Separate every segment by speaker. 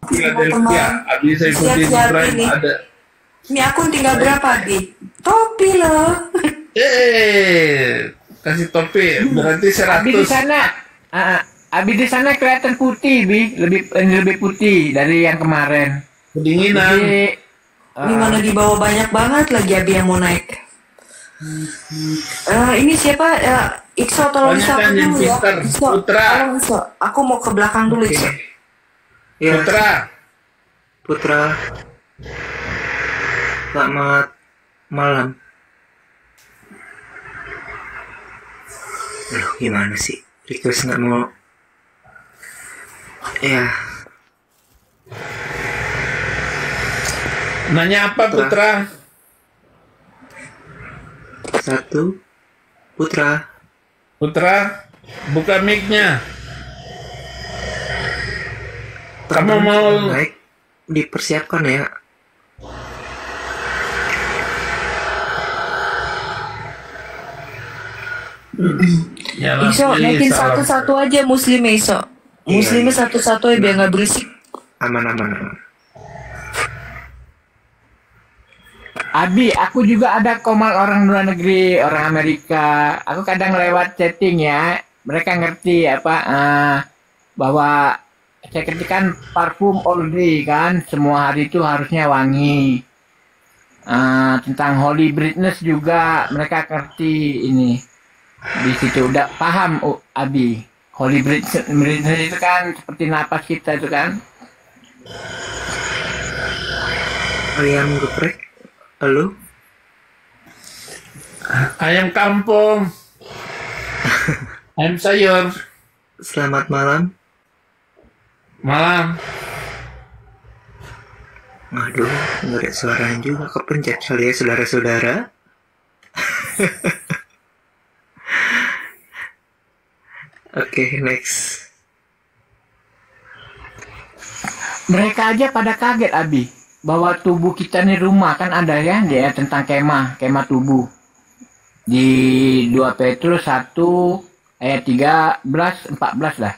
Speaker 1: Philadelphia. Abi saya ikutin
Speaker 2: Siap-siap
Speaker 1: Prime
Speaker 2: ini.
Speaker 1: ada.
Speaker 2: Ini akun tinggal berapa, Abi? Topi loh.
Speaker 1: Kasih topi berarti
Speaker 3: Abi di
Speaker 1: 100.
Speaker 3: sana, Abi di sana kelihatan putih, Bi, lebih putih dari yang kemarin.
Speaker 1: Kedinginan.
Speaker 3: Jadi,
Speaker 2: Ini mana di bawah banyak banget lagi Abi yang mau naik. Ini siapa? Ikso, tolong
Speaker 1: Banyak
Speaker 2: Ikso
Speaker 1: kan yang
Speaker 2: dulu ya.
Speaker 1: pinter.
Speaker 2: Ikso,
Speaker 1: Putra.
Speaker 2: tolong Ikso. Aku mau ke belakang dulu, Ikso.
Speaker 4: Ya,
Speaker 1: Putra.
Speaker 4: Selamat malam. Aduh, gimana sih? Request nggak mau. Ya,
Speaker 1: Nanya apa Putra?
Speaker 4: satu. Putra.
Speaker 1: Putra, buka mic-nya. Kamu mau
Speaker 4: Baik, dipersiapkan ya.
Speaker 1: ya,
Speaker 2: Ikso, naikin satu-satu aja muslimnya, Ikso. Muslimnya satu-satu aja biar nggak berisik.
Speaker 4: Aman.
Speaker 3: Abi, aku juga ada komal orang luar negeri, orang Amerika. Aku kadang lewat chatting ya. Mereka ngerti bahwa saya kritikan parfum all day kan, semua hari itu harusnya wangi. Tentang holy brightness juga mereka ngerti ini. Di situ udah paham Abi. Holy brightness itu kan seperti napas kita itu kan.
Speaker 4: Ayam geprek. Halo?
Speaker 1: ayam kampung. Ayam sayur.
Speaker 4: Selamat malam.
Speaker 1: Malam.
Speaker 4: Aduh, nggak ada suaranya juga. Kepencet kali ya, saudara-saudara. Oke, next.
Speaker 3: Mereka aja pada kaget Abi bahwa tubuh kita nih rumah kan ada ya dia tentang kemah tubuh di 2 Petrus 1 ayat 13 14 lah.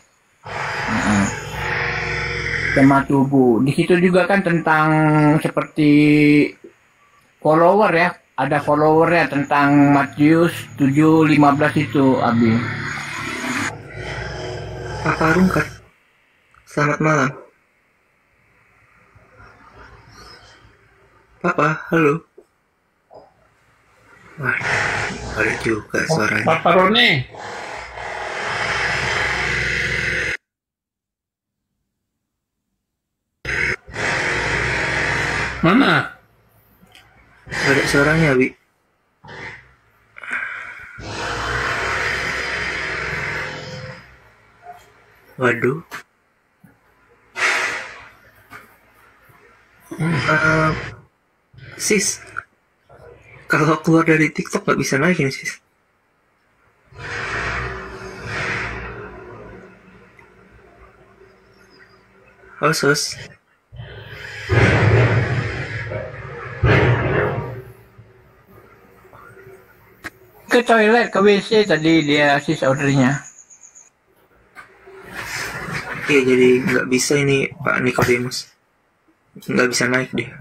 Speaker 3: Kemah tubuh. Di situ juga kan tentang seperti follower ya, ada followernya tentang Matius 7:15 itu Abi.
Speaker 4: Papa Rungkat. Selamat malam. Papa, halo. Wah, ada juga suaranya.
Speaker 1: Papa Roni. Mana?
Speaker 4: Gak ada suaranya, Bi. Waduh. Sis, kalau keluar dari TikTok nggak bisa naik ini, sis. Halo, sus.
Speaker 3: Ke toilet, ke WC tadi dia sis ordernya.
Speaker 4: Oke, jadi nggak bisa ini Pak Nikodemus. Nggak bisa naik dia.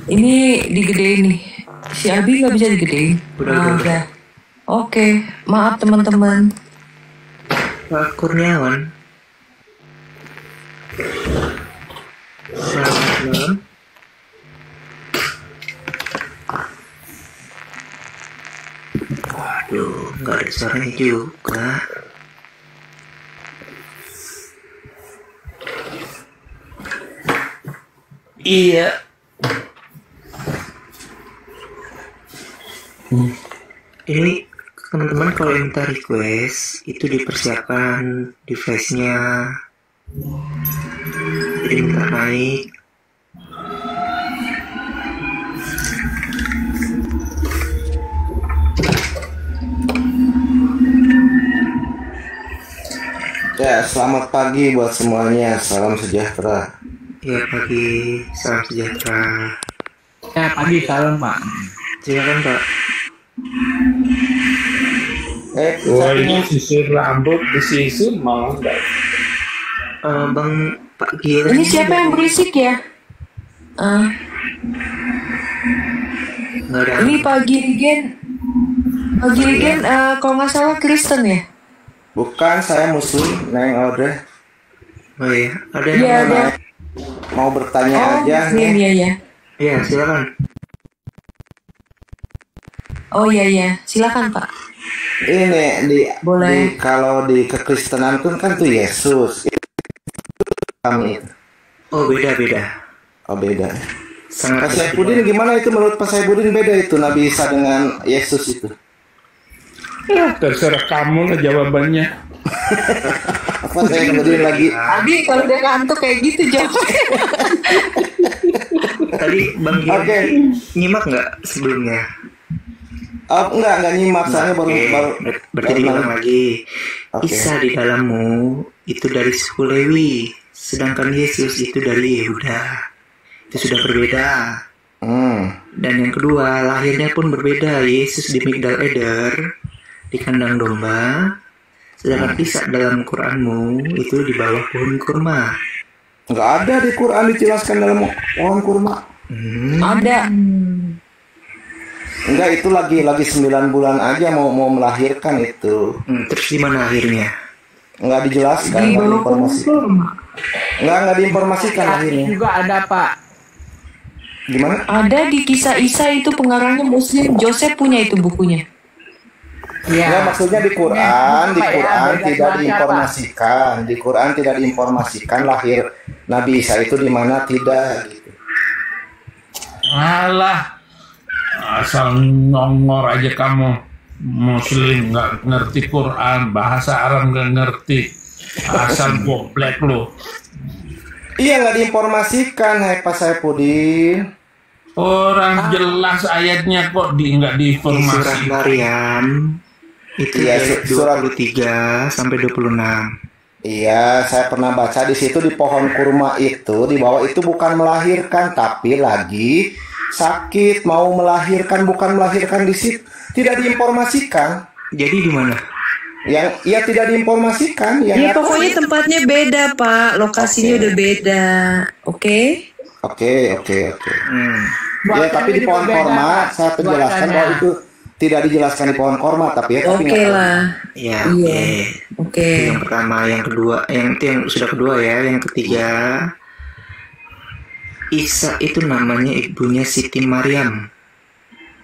Speaker 2: Ini digedein nih. Si Abi nggak bisa digedein.
Speaker 4: Udah.
Speaker 2: Oke, maaf teman-teman.
Speaker 4: Pak Kurniawan. Selamat malam. Waduh, nggak ada suaranya juga.
Speaker 1: Iya.
Speaker 4: Ini teman-teman kalau yang minta request itu dipersiapkan device-nya, jadi minta naik.
Speaker 5: Ya, selamat pagi buat semuanya. Salam sejahtera.
Speaker 4: Ya pagi, salam sejahtera.
Speaker 3: Ya, pagi salam Pak.
Speaker 4: Silakan Pak.
Speaker 1: Wah, ini sisir rambut disisir malah enggak.
Speaker 4: Bang Pak Giel.
Speaker 2: Ini siapa yang berisik ya?
Speaker 4: Nggak ada.
Speaker 2: Ini Pak Girigen. Pak Girigen, kalau nggak salah Kristen ya?
Speaker 5: Bukan, saya Muslim, Neng Audrey.
Speaker 4: Oh iya, ada yang
Speaker 2: Iya, ada.
Speaker 5: Mau bertanya
Speaker 2: Oh,
Speaker 5: aja.
Speaker 2: Muslim,
Speaker 5: Nih.
Speaker 2: iya, iya.
Speaker 4: Iya, silakan.
Speaker 2: Oh iya, iya. Silakan Pak.
Speaker 5: Ini
Speaker 2: Boleh.
Speaker 5: kalau di kekristenan kan tuh Yesus. Kami.
Speaker 4: Oh beda.
Speaker 5: Oh beda.
Speaker 4: Sangat
Speaker 5: Pak Saifuddin gimana itu menurut Pak Saifuddin beda itu Nabi Isa dengan Yesus itu?
Speaker 1: Ya, terserah kamu lah jawabannya.
Speaker 5: Pak Saifuddin lagi.
Speaker 2: Abi kalau dia ngantuk kayak gitu jawabnya.
Speaker 4: Tadi Bang Giel
Speaker 5: Oke.
Speaker 4: nyimak nggak sebelumnya?
Speaker 5: Oh, enggak nyimak soalnya baru
Speaker 4: Oke,
Speaker 5: baru
Speaker 4: berarti diulang lagi.
Speaker 5: Oke.
Speaker 4: Isa di dalammu itu dari suku Lewi, sedangkan Yesus itu dari Yehuda. Itu sudah berbeda. Dan yang kedua, lahirnya pun berbeda. Yesus di Migdal Eder, di kandang domba, sedangkan Isa dalam Quranmu itu di bawah pohon kurma.
Speaker 5: Enggak ada di Quran dijelaskan dalam pohon kurma.
Speaker 2: Ada.
Speaker 5: Enggak, itu lagi 9 bulan aja mau melahirkan itu.
Speaker 4: Terus di mana akhirnya?
Speaker 5: Enggak dijelaskan,
Speaker 2: Di
Speaker 5: enggak
Speaker 2: bawah pohon
Speaker 5: diinformasikan.
Speaker 2: kurma.
Speaker 5: Enggak diinformasikan akhirnya.
Speaker 3: Juga ada Pak.
Speaker 5: Gimana?
Speaker 2: Ada di kisah Isa itu pengarangnya Muslim. Joseph punya itu bukunya.
Speaker 5: Enggak,
Speaker 3: Iya.
Speaker 5: maksudnya di Quran
Speaker 3: Pak, ya, beda
Speaker 5: tidak
Speaker 3: keluarga,
Speaker 5: diinformasikan. Di Quran tidak diinformasikan lahir Nabi Isa itu di mana tidak gitu.
Speaker 1: Alah, asal ngongor aja kamu. Muslim nggak ngerti Quran, bahasa Arab nggak ngerti, asal goblek lu.
Speaker 5: Iya, nggak diinformasikan, hai Pak Saifuddin.
Speaker 1: Orang jelas ayatnya kok nggak
Speaker 4: Di surat
Speaker 1: diinformasi.
Speaker 4: Maryam itu
Speaker 5: Iya,
Speaker 4: ayat
Speaker 5: surat
Speaker 4: 23 sampai 26.
Speaker 5: Iya, saya pernah baca di situ di pohon kurma itu di bawah itu bukan melahirkan tapi lagi sakit mau melahirkan bukan melahirkan di situ tidak diinformasikan.
Speaker 4: Jadi di mana?
Speaker 5: Yang ya tidak diinformasikan yang
Speaker 2: Ya
Speaker 5: nggak tahu.
Speaker 2: pokoknya tempatnya beda Pak. Lokasinya
Speaker 5: Oke.
Speaker 2: udah beda. Oke?
Speaker 5: Oke. Ya, tapi di
Speaker 3: Cuacanya
Speaker 5: pohon
Speaker 3: juga beda,
Speaker 5: korma
Speaker 3: Pak.
Speaker 5: saya penjelaskan
Speaker 3: Cuacanya.
Speaker 5: bahwa itu tidak dijelaskan di pohon korma tapi ya tapi
Speaker 2: Oke
Speaker 5: nggak tahu.
Speaker 2: lah.
Speaker 4: Ya,
Speaker 2: Iya.
Speaker 4: oke.
Speaker 2: Oke.
Speaker 4: Yang pertama, yang kedua, yang itu yang sudah kedua ya, yang ketiga. Isa itu namanya ibunya Siti Maryam.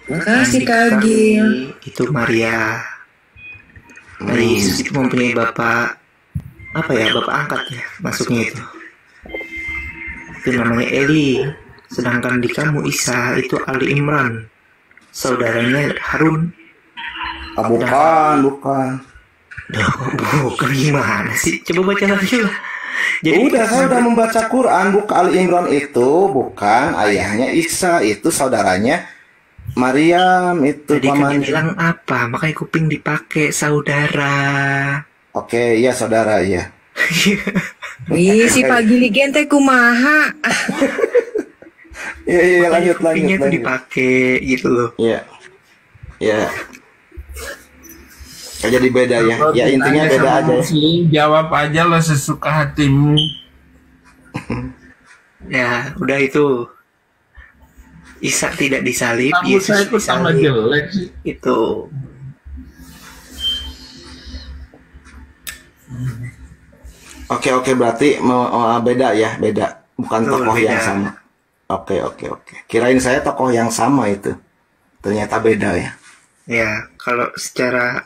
Speaker 2: Makasih
Speaker 4: Yang
Speaker 2: Kak Agil.
Speaker 4: diketahui itu Maria. Nah, Yesus itu mempunyai bapak apa ya? Bapak angkat ya, masuknya itu. Itu namanya Eli. Sedangkan di kamu Isa itu Ali Imran, saudaranya Harun.
Speaker 5: Ah, bukan.
Speaker 4: Duh, bukan gimana sih? Coba baca lagi lah.
Speaker 5: Udah, saya udah membaca Quran. Bukan Ali Imran itu bukan ayahnya Isa, itu saudaranya Maryam itu
Speaker 4: Tadi kan
Speaker 5: pamannya.
Speaker 4: bilang apa? Makanya kuping dipakai saudara.
Speaker 5: Oke, iya saudara, iya.
Speaker 2: Ih, si Pak Giligen teh kumaha.
Speaker 5: Iya,
Speaker 4: Makanya
Speaker 5: lanjut.
Speaker 4: kupingnya tuh dipakai gitu loh.
Speaker 5: Iya. Iya. Jadi beda ya. Ya intinya
Speaker 1: Tanya
Speaker 5: beda
Speaker 1: sama
Speaker 5: aja ya.
Speaker 1: Muslim, jawab aja lah sesuka hatimu.
Speaker 4: Ya, udah itu. Isa tidak disalib,
Speaker 1: Kamu saya
Speaker 4: Yesus
Speaker 1: kok tambah
Speaker 4: disalib.
Speaker 1: jelek sih.
Speaker 4: Itu.
Speaker 5: Oke, berarti beda ya, beda. Bukan
Speaker 4: Betul,
Speaker 5: tokoh yang
Speaker 4: beda.
Speaker 5: sama. Oke. Kirain saya tokoh yang sama itu. Ternyata beda ya.
Speaker 4: Ya, kalau secara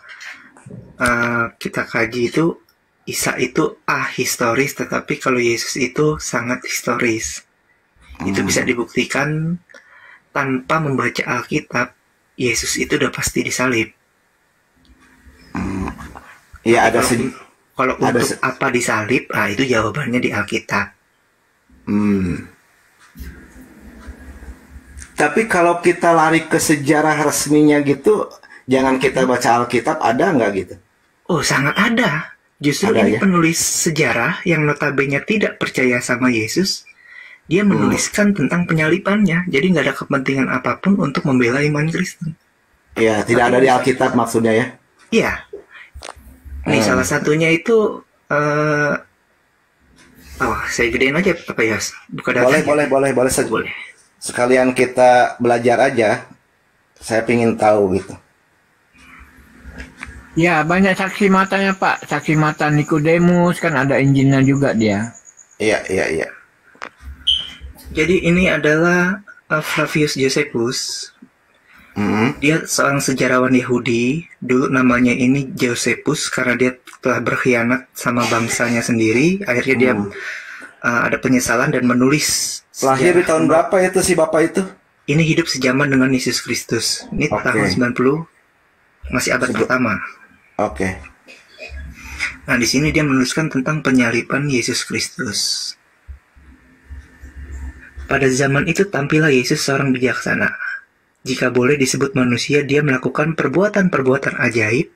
Speaker 4: kita kaji itu Isa itu ahistoris, tetapi kalau Yesus itu sangat historis. Itu bisa dibuktikan tanpa membaca Alkitab. Yesus itu udah pasti disalib.
Speaker 5: Iya, ada
Speaker 4: Kalau, kalau
Speaker 5: ada
Speaker 4: untuk apa disalib, itu jawabannya di Alkitab.
Speaker 5: Tapi kalau kita lari ke sejarah resminya gitu, jangan kita baca Alkitab, ada nggak gitu?
Speaker 4: Oh, sangat ada. Justru
Speaker 5: Ada
Speaker 4: ini
Speaker 5: ya?
Speaker 4: penulis sejarah yang notabene tidak percaya sama Yesus, dia menuliskan tentang penyalibannya. Jadi nggak ada kepentingan apapun untuk membela iman Kristen.
Speaker 5: Ya, tidak ada di Alkitab maksudnya ya.
Speaker 4: Iya. Nih salah satunya itu saya gedein aja apa ya? Buka datanya.
Speaker 5: Boleh.
Speaker 4: Boleh.
Speaker 5: Sekalian kita belajar aja. Saya pingin tahu gitu.
Speaker 3: Ya, banyak saksi matanya, Pak. Saksi mata Nikodemus, kan ada Injilnya juga dia.
Speaker 5: Iya.
Speaker 4: Jadi ini adalah Flavius Josephus. Dia seorang sejarawan Yahudi. Dulu namanya ini Josephus karena dia telah berkhianat sama bangsanya sendiri. Akhirnya dia ada penyesalan dan menulis.
Speaker 5: Lahir di tahun berapa itu si Bapak itu?
Speaker 4: Ini hidup sejaman dengan Yesus Kristus. Ini tahun 90, masih abad pertama.
Speaker 5: Oke.
Speaker 4: Nah, di sini dia menuliskan tentang penyaliban Yesus Kristus. Pada zaman itu tampillah Yesus seorang bijaksana. Jika boleh disebut manusia, dia melakukan perbuatan-perbuatan ajaib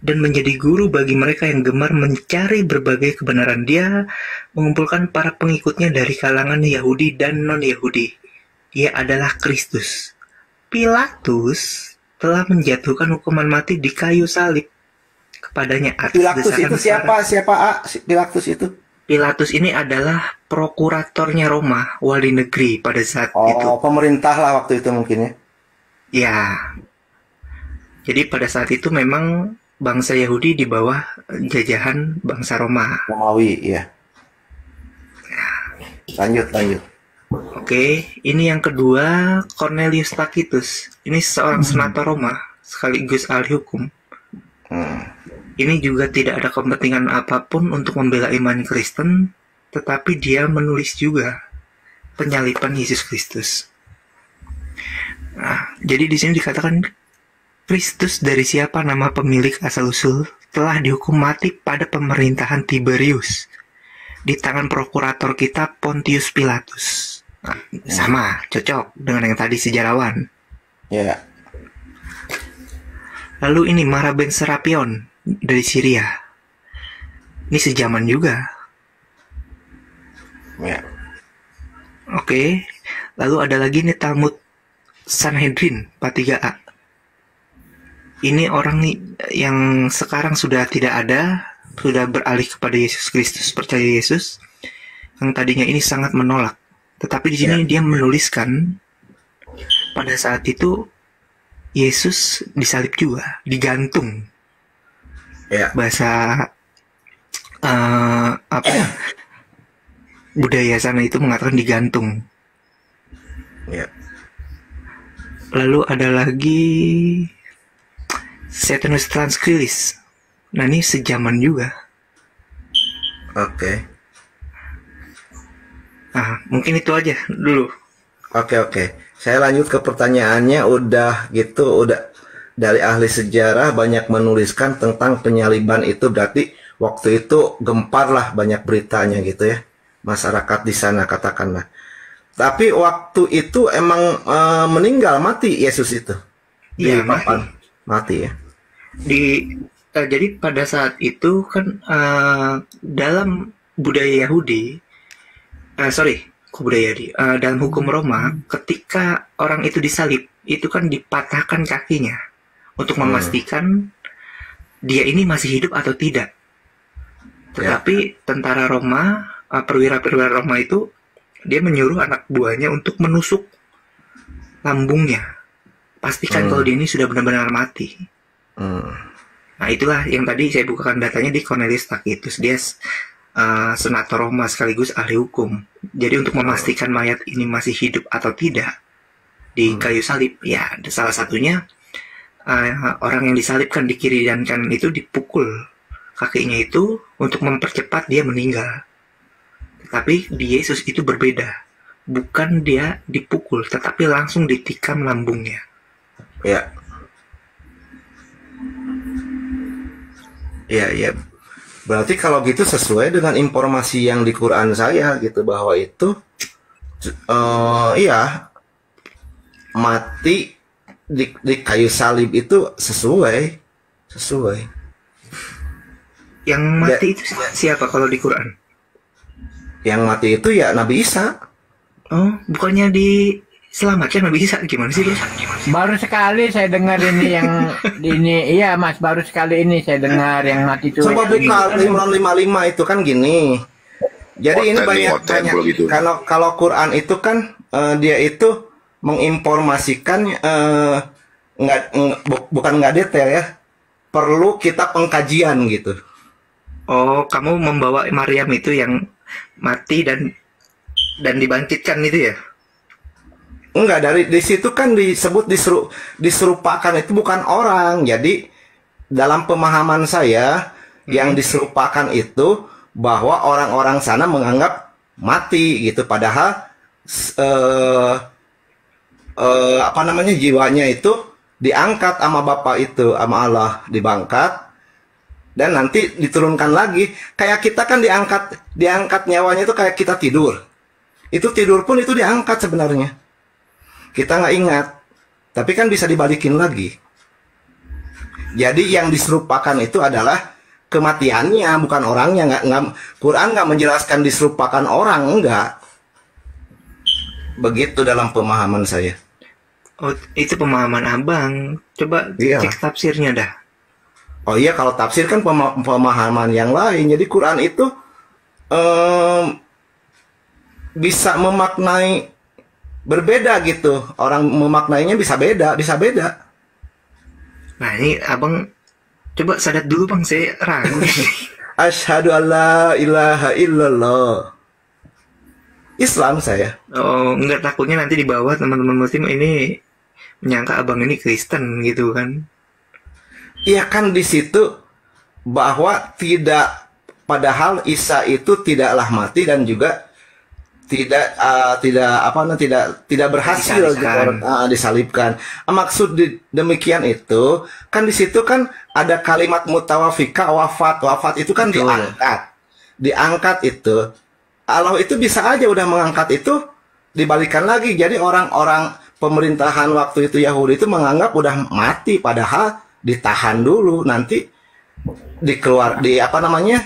Speaker 4: dan menjadi guru bagi mereka yang gemar mencari berbagai kebenaran. Dia mengumpulkan para pengikutnya dari kalangan Yahudi dan non-Yahudi. Dia adalah Kristus. Pilatus telah menjatuhkan hukuman mati di kayu salib kepadanya atas
Speaker 5: Pilatus itu
Speaker 4: desakan
Speaker 5: siapa? Pilatus itu?
Speaker 4: Pilatus ini adalah prokuratornya Roma, wali negeri pada saat itu.
Speaker 5: Oh, pemerintah lah waktu itu mungkin ya.
Speaker 4: Ya. Jadi pada saat itu memang bangsa Yahudi di bawah jajahan bangsa Roma.
Speaker 5: Romawi, ya. Lanjut.
Speaker 4: Oke, ini yang kedua, Cornelius Tacitus. Ini seorang senator Roma, sekaligus ahli hukum. Ini juga tidak ada kepentingan apapun untuk membela iman Kristen, tetapi dia menulis juga penyaliban Yesus Kristus. Nah, jadi di sini dikatakan Kristus dari siapa nama pemilik asal-usul telah dihukum mati pada pemerintahan Tiberius di tangan prokurator kita Pontius Pilatus. Nah, sama, cocok dengan yang tadi sejarawan.
Speaker 5: Ya.
Speaker 4: Lalu ini Mara Ben Serapion dari Syria. Ini sejaman juga.
Speaker 5: Ya.
Speaker 4: Oke. Lalu ada lagi nih Talmud Sanhedrin 43a. Ini orang nih yang sekarang sudah tidak ada, sudah beralih kepada Yesus Kristus, percaya Yesus. Yang tadinya ini sangat menolak. Tetapi di sini dia menuliskan pada saat itu Yesus disalib juga, digantung.
Speaker 5: Ya.
Speaker 4: Bahasa budaya sana itu mengatakan digantung.
Speaker 5: Ya.
Speaker 4: Lalu ada lagi Septimius Transquilis. Nah, ini sejaman juga.
Speaker 5: Oke.
Speaker 4: Nah, mungkin itu aja dulu.
Speaker 5: Oke. Saya lanjut ke pertanyaannya. Udah dari ahli sejarah banyak menuliskan tentang penyaliban itu, berarti waktu itu gempar lah banyak beritanya gitu ya. Masyarakat di sana katakanlah. Tapi waktu itu emang mati Yesus itu.
Speaker 4: Iya,
Speaker 5: Mati ya.
Speaker 4: Jadi pada saat itu kan dalam budaya Yahudi, dalam hukum Roma, ketika orang itu disalib, itu kan dipatahkan kakinya untuk memastikan dia ini masih hidup atau tidak. Tetapi tentara Roma, perwira-perwira Roma itu, dia menyuruh anak buahnya untuk menusuk lambungnya, pastikan kalau dia ini sudah benar-benar mati. Nah, itulah yang tadi saya bukakan datanya di Cornelius Tacitus. Dia senator Roma sekaligus ahli hukum. Jadi untuk memastikan mayat ini masih hidup atau tidak di kayu salib, ya salah satunya orang yang disalibkan di kiri dan kanan itu dipukul kakinya itu untuk mempercepat dia meninggal. Tetapi di Yesus itu berbeda. Bukan dia dipukul, tetapi langsung ditikam lambungnya.
Speaker 5: Ya. Iya. Berarti kalau gitu sesuai dengan informasi yang di Quran saya gitu, bahwa itu mati di kayu salib itu sesuai.
Speaker 4: Yang mati itu siapa kalau di Quran?
Speaker 5: Yang mati itu ya Nabi Isa.
Speaker 4: Oh, bukannya diselamatkan Nabi Isa, gimana sih bro?
Speaker 3: Baru sekali saya dengar ini yang ini, iya Mas, baru sekali ini saya dengar yang mati itu.
Speaker 5: Coba buka Imran 55 itu kan gini. Jadi ini banyak
Speaker 6: gitu.
Speaker 5: kalau Quran itu kan dia itu menginformasikan bukan nggak detail ya. Perlu kita pengkajian gitu.
Speaker 4: Oh, kamu membawa Maryam itu yang mati dan dibangkitkan itu ya?
Speaker 5: Enggak, dari di situ kan disebut diserupakan itu bukan orang. Jadi dalam pemahaman saya yang diserupakan itu bahwa orang-orang sana menganggap mati gitu, padahal apa namanya, jiwanya itu diangkat sama Bapa itu, sama Allah dibangkat dan nanti diturunkan lagi. Kayak kita kan diangkat nyawanya itu kayak kita tidur. Itu tidur pun itu diangkat sebenarnya. Kita nggak ingat, tapi kan bisa dibalikin lagi. Jadi yang diserupakan itu adalah kematiannya, bukan orangnya. Quran nggak menjelaskan diserupakan orang, enggak. Begitu dalam pemahaman saya.
Speaker 4: Oh, itu pemahaman abang. Coba cek tafsirnya dah.
Speaker 5: Oh iya, kalau tafsir kan pemahaman yang lain. Jadi Quran itu bisa memaknai berbeda gitu. Orang memaknainya bisa beda.
Speaker 4: Nah ini abang coba sadat dulu bang, saya ragu.
Speaker 5: Asyhadu alla ilaha illallah. Islam saya.
Speaker 4: Oh, enggak, takutnya nanti di bawah teman-teman muslim ini menyangka abang ini Kristen gitu kan.
Speaker 5: Iya kan di situ bahwa padahal Isa itu tidaklah mati dan juga tidak berhasil disalibkan. Maksud demikian itu kan di situ kan ada kalimat mutawafika, wafat itu kan diangkat itu. Allah itu bisa aja udah mengangkat itu dibalikan lagi. Jadi orang-orang pemerintahan waktu itu Yahudi itu menganggap udah mati, padahal ditahan dulu, nanti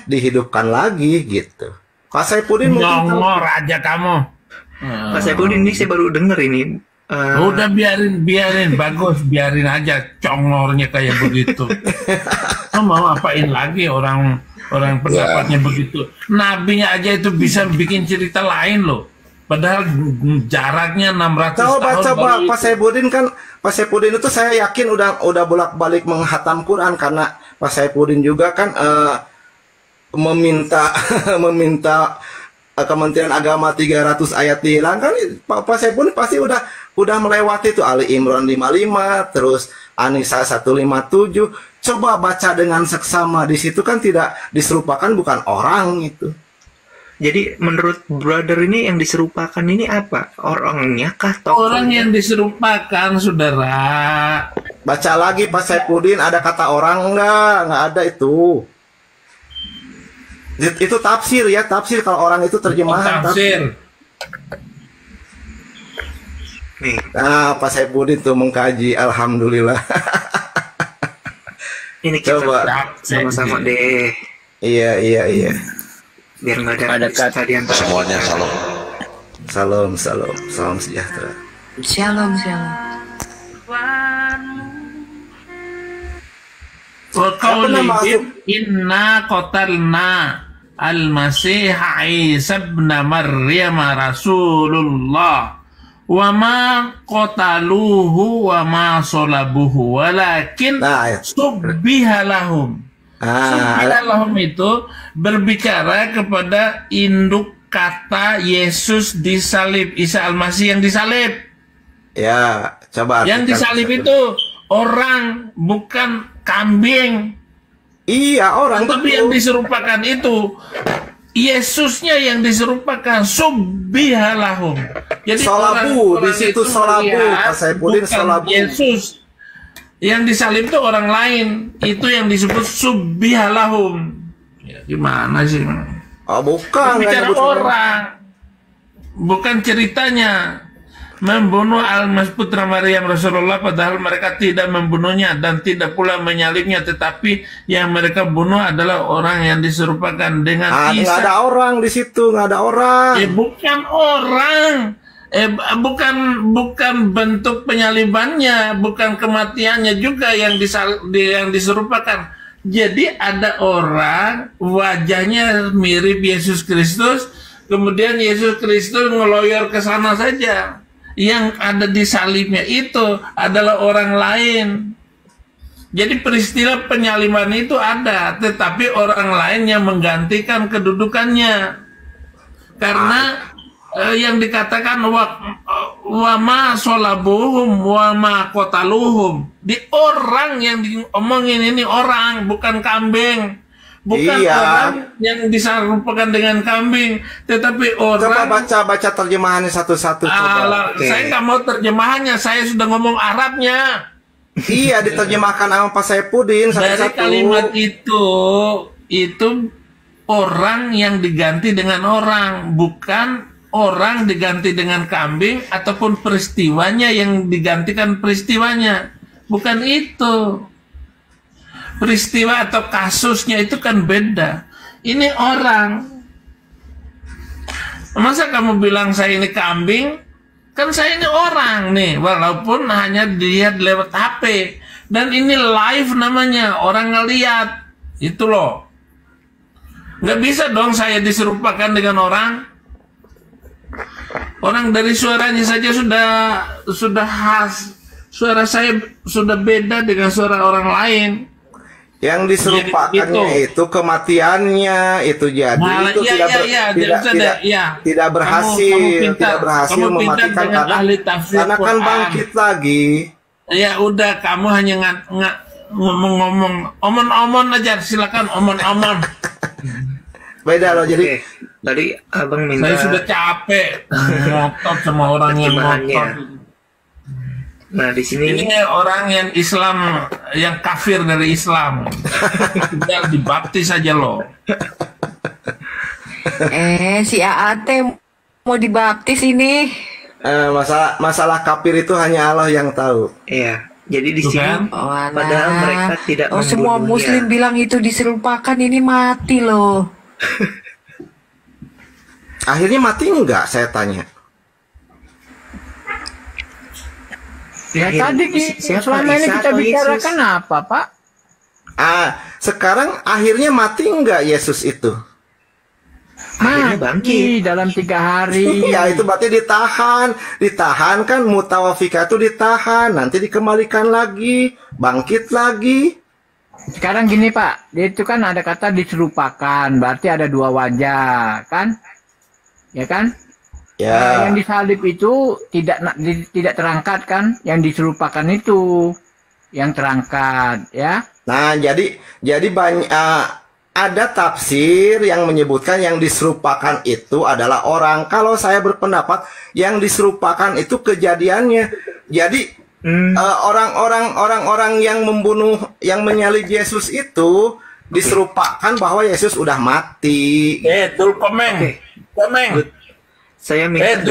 Speaker 5: dihidupkan lagi gitu. Pak Saipudin
Speaker 1: nyongor aja kamu.
Speaker 4: Pak Saipudin ini saya baru denger ini.
Speaker 1: Udah biarin bagus, biarin aja congornya kayak begitu. Mau apain lagi orang pendapatnya begitu. Nabinya aja itu bisa bikin cerita lain loh. Padahal jaraknya 600 tahun.
Speaker 5: Coba Pak Saipudin itu saya yakin udah bolak-balik menghatam Quran, karena Pak Saipudin juga kan meminta Kementerian Agama 300 ayat dihilangkan. Pak Saipudin pasti udah melewati itu Ali Imran 55, terus An-Nisa 157. Coba baca dengan seksama, di situ kan tidak diserupakan bukan orang itu.
Speaker 4: Jadi menurut brother ini yang diserupakan ini apa? Orangnya kah?
Speaker 1: Orang yang diserupakan, saudara.
Speaker 5: Baca lagi Pak Saipudin, ada kata orang nggak ada itu. Itu tafsir ya, tafsir. Kalau orang itu terjemahan tafsir.
Speaker 4: Nih.
Speaker 5: Nah, Pak Saipudin tuh mengkaji, alhamdulillah.
Speaker 4: Ini kita sama-sama deh.
Speaker 5: Iya.
Speaker 4: Biar nggak ada kata
Speaker 6: semuanya.
Speaker 5: Salam sejahtera.
Speaker 2: Shalom.
Speaker 1: Wa qaulihim inna qatalna al-masih Isa ibn Maryam Rasulullah wa ma qataluhu wa ma salabuhu walakin subbiha lahum. Subbiha lahum itu berbicara kepada induk kata Yesus disalib, Isa Al-Masih yang disalib.
Speaker 5: Ya, coba.
Speaker 1: Yang disalib itu orang, bukan kambing.
Speaker 5: Iya, orang.
Speaker 1: Tapi yang diserupakan itu Yesusnya yang diserupakan, subbiha lahum. Jadi
Speaker 5: solabu, di situ solabu, Pak Saipudin solabu.
Speaker 1: Yesus yang disalib itu orang lain, itu yang disebut subbiha lahum. Ya, gimana sih?
Speaker 5: Oh, bukan.
Speaker 1: Bicara orang, bukan ceritanya. membunuh Al-Masih putra Maryam Rasulullah, padahal mereka tidak membunuhnya dan tidak pula menyalibnya, tetapi yang mereka bunuh adalah orang yang diserupakan dengan
Speaker 5: Nggak
Speaker 1: Isa.
Speaker 5: ada orang di situ, nggak ada orang.
Speaker 1: Bukan orang. Bukan bentuk penyalibannya, bukan kematiannya juga yang diserupakan. Jadi ada orang wajahnya mirip Yesus Kristus, kemudian Yesus Kristus ngeloyor ke sana saja. Yang ada di salibnya itu adalah orang lain. Jadi peristiwa penyaliban itu ada, tetapi orang lain yang menggantikan kedudukannya. Karena yang dikatakan wama solabuhum wama kotaluhum, di orang yang diomongin ini orang, bukan kambing. Bukan orang yang diserupakan dengan kambing, tetapi orang.
Speaker 5: Coba baca terjemahannya satu-satu.
Speaker 1: Saya nggak mau terjemahannya, saya sudah ngomong Arabnya.
Speaker 5: Iya, diterjemahkan sama Pak Saipudin
Speaker 1: Dari
Speaker 5: satu-satu.
Speaker 1: kalimat itu orang yang diganti dengan orang, bukan orang diganti dengan kambing ataupun peristiwanya yang digantikan peristiwanya. Bukan itu. Peristiwa atau kasusnya itu kan beda. Ini orang. Masa kamu bilang saya ini kambing? Kan saya ini orang nih, walaupun hanya dilihat lewat HP. Dan ini live namanya, orang ngeliat. Itu loh. Nggak bisa dong saya diserupakan dengan orang. Orang dari suaranya saja sudah khas. Suara saya sudah beda dengan suara orang lain.
Speaker 5: Yang diserupakannya itu kematiannya itu, jadi itu tidak berhasil,
Speaker 1: kamu
Speaker 5: mematikan karena kan bangkit lagi.
Speaker 1: Ya udah, kamu hanya ngomong omon-omon aja, silakan omon-omon.
Speaker 5: Beda loh, jadi
Speaker 4: tadi abang minta.
Speaker 1: Saya sudah capek ngotot sama orang yang ngotot.
Speaker 4: Nah, di sini
Speaker 1: ini orang yang Islam, yang kafir dari Islam. Tinggal dibaptis aja loh.
Speaker 2: Si AAT mau dibaptis ini.
Speaker 5: Masalah kafir itu hanya Allah yang tahu.
Speaker 4: Iya. Jadi di sini padahal mereka tidak
Speaker 2: semua Muslim bilang itu diserupakan, ini mati loh.
Speaker 5: Akhirnya mati enggak, saya tanya.
Speaker 3: Ya tadi selama ini kita bicarakan apa, Pak?
Speaker 5: Sekarang akhirnya mati enggak Yesus itu?
Speaker 3: Mati bangkit dalam 3 hari.
Speaker 5: Ya itu berarti ditahan kan, mutawafika itu ditahan, nanti dikembalikan lagi, bangkit lagi.
Speaker 3: Sekarang gini Pak, dia itu kan ada kata diserupakan, berarti ada 2 wajah, kan? Ya kan?
Speaker 5: Ya.
Speaker 3: Yang disalib itu tidak terangkat kan, yang diserupakan itu yang terangkat, ya.
Speaker 5: Nah, jadi banyak ada tafsir yang menyebutkan yang diserupakan itu adalah orang. Kalau saya berpendapat yang diserupakan itu kejadiannya. Jadi orang-orang yang membunuh, yang menyalib Yesus itu diserupakan bahwa Yesus udah mati.
Speaker 1: Komeng.
Speaker 4: Saya minta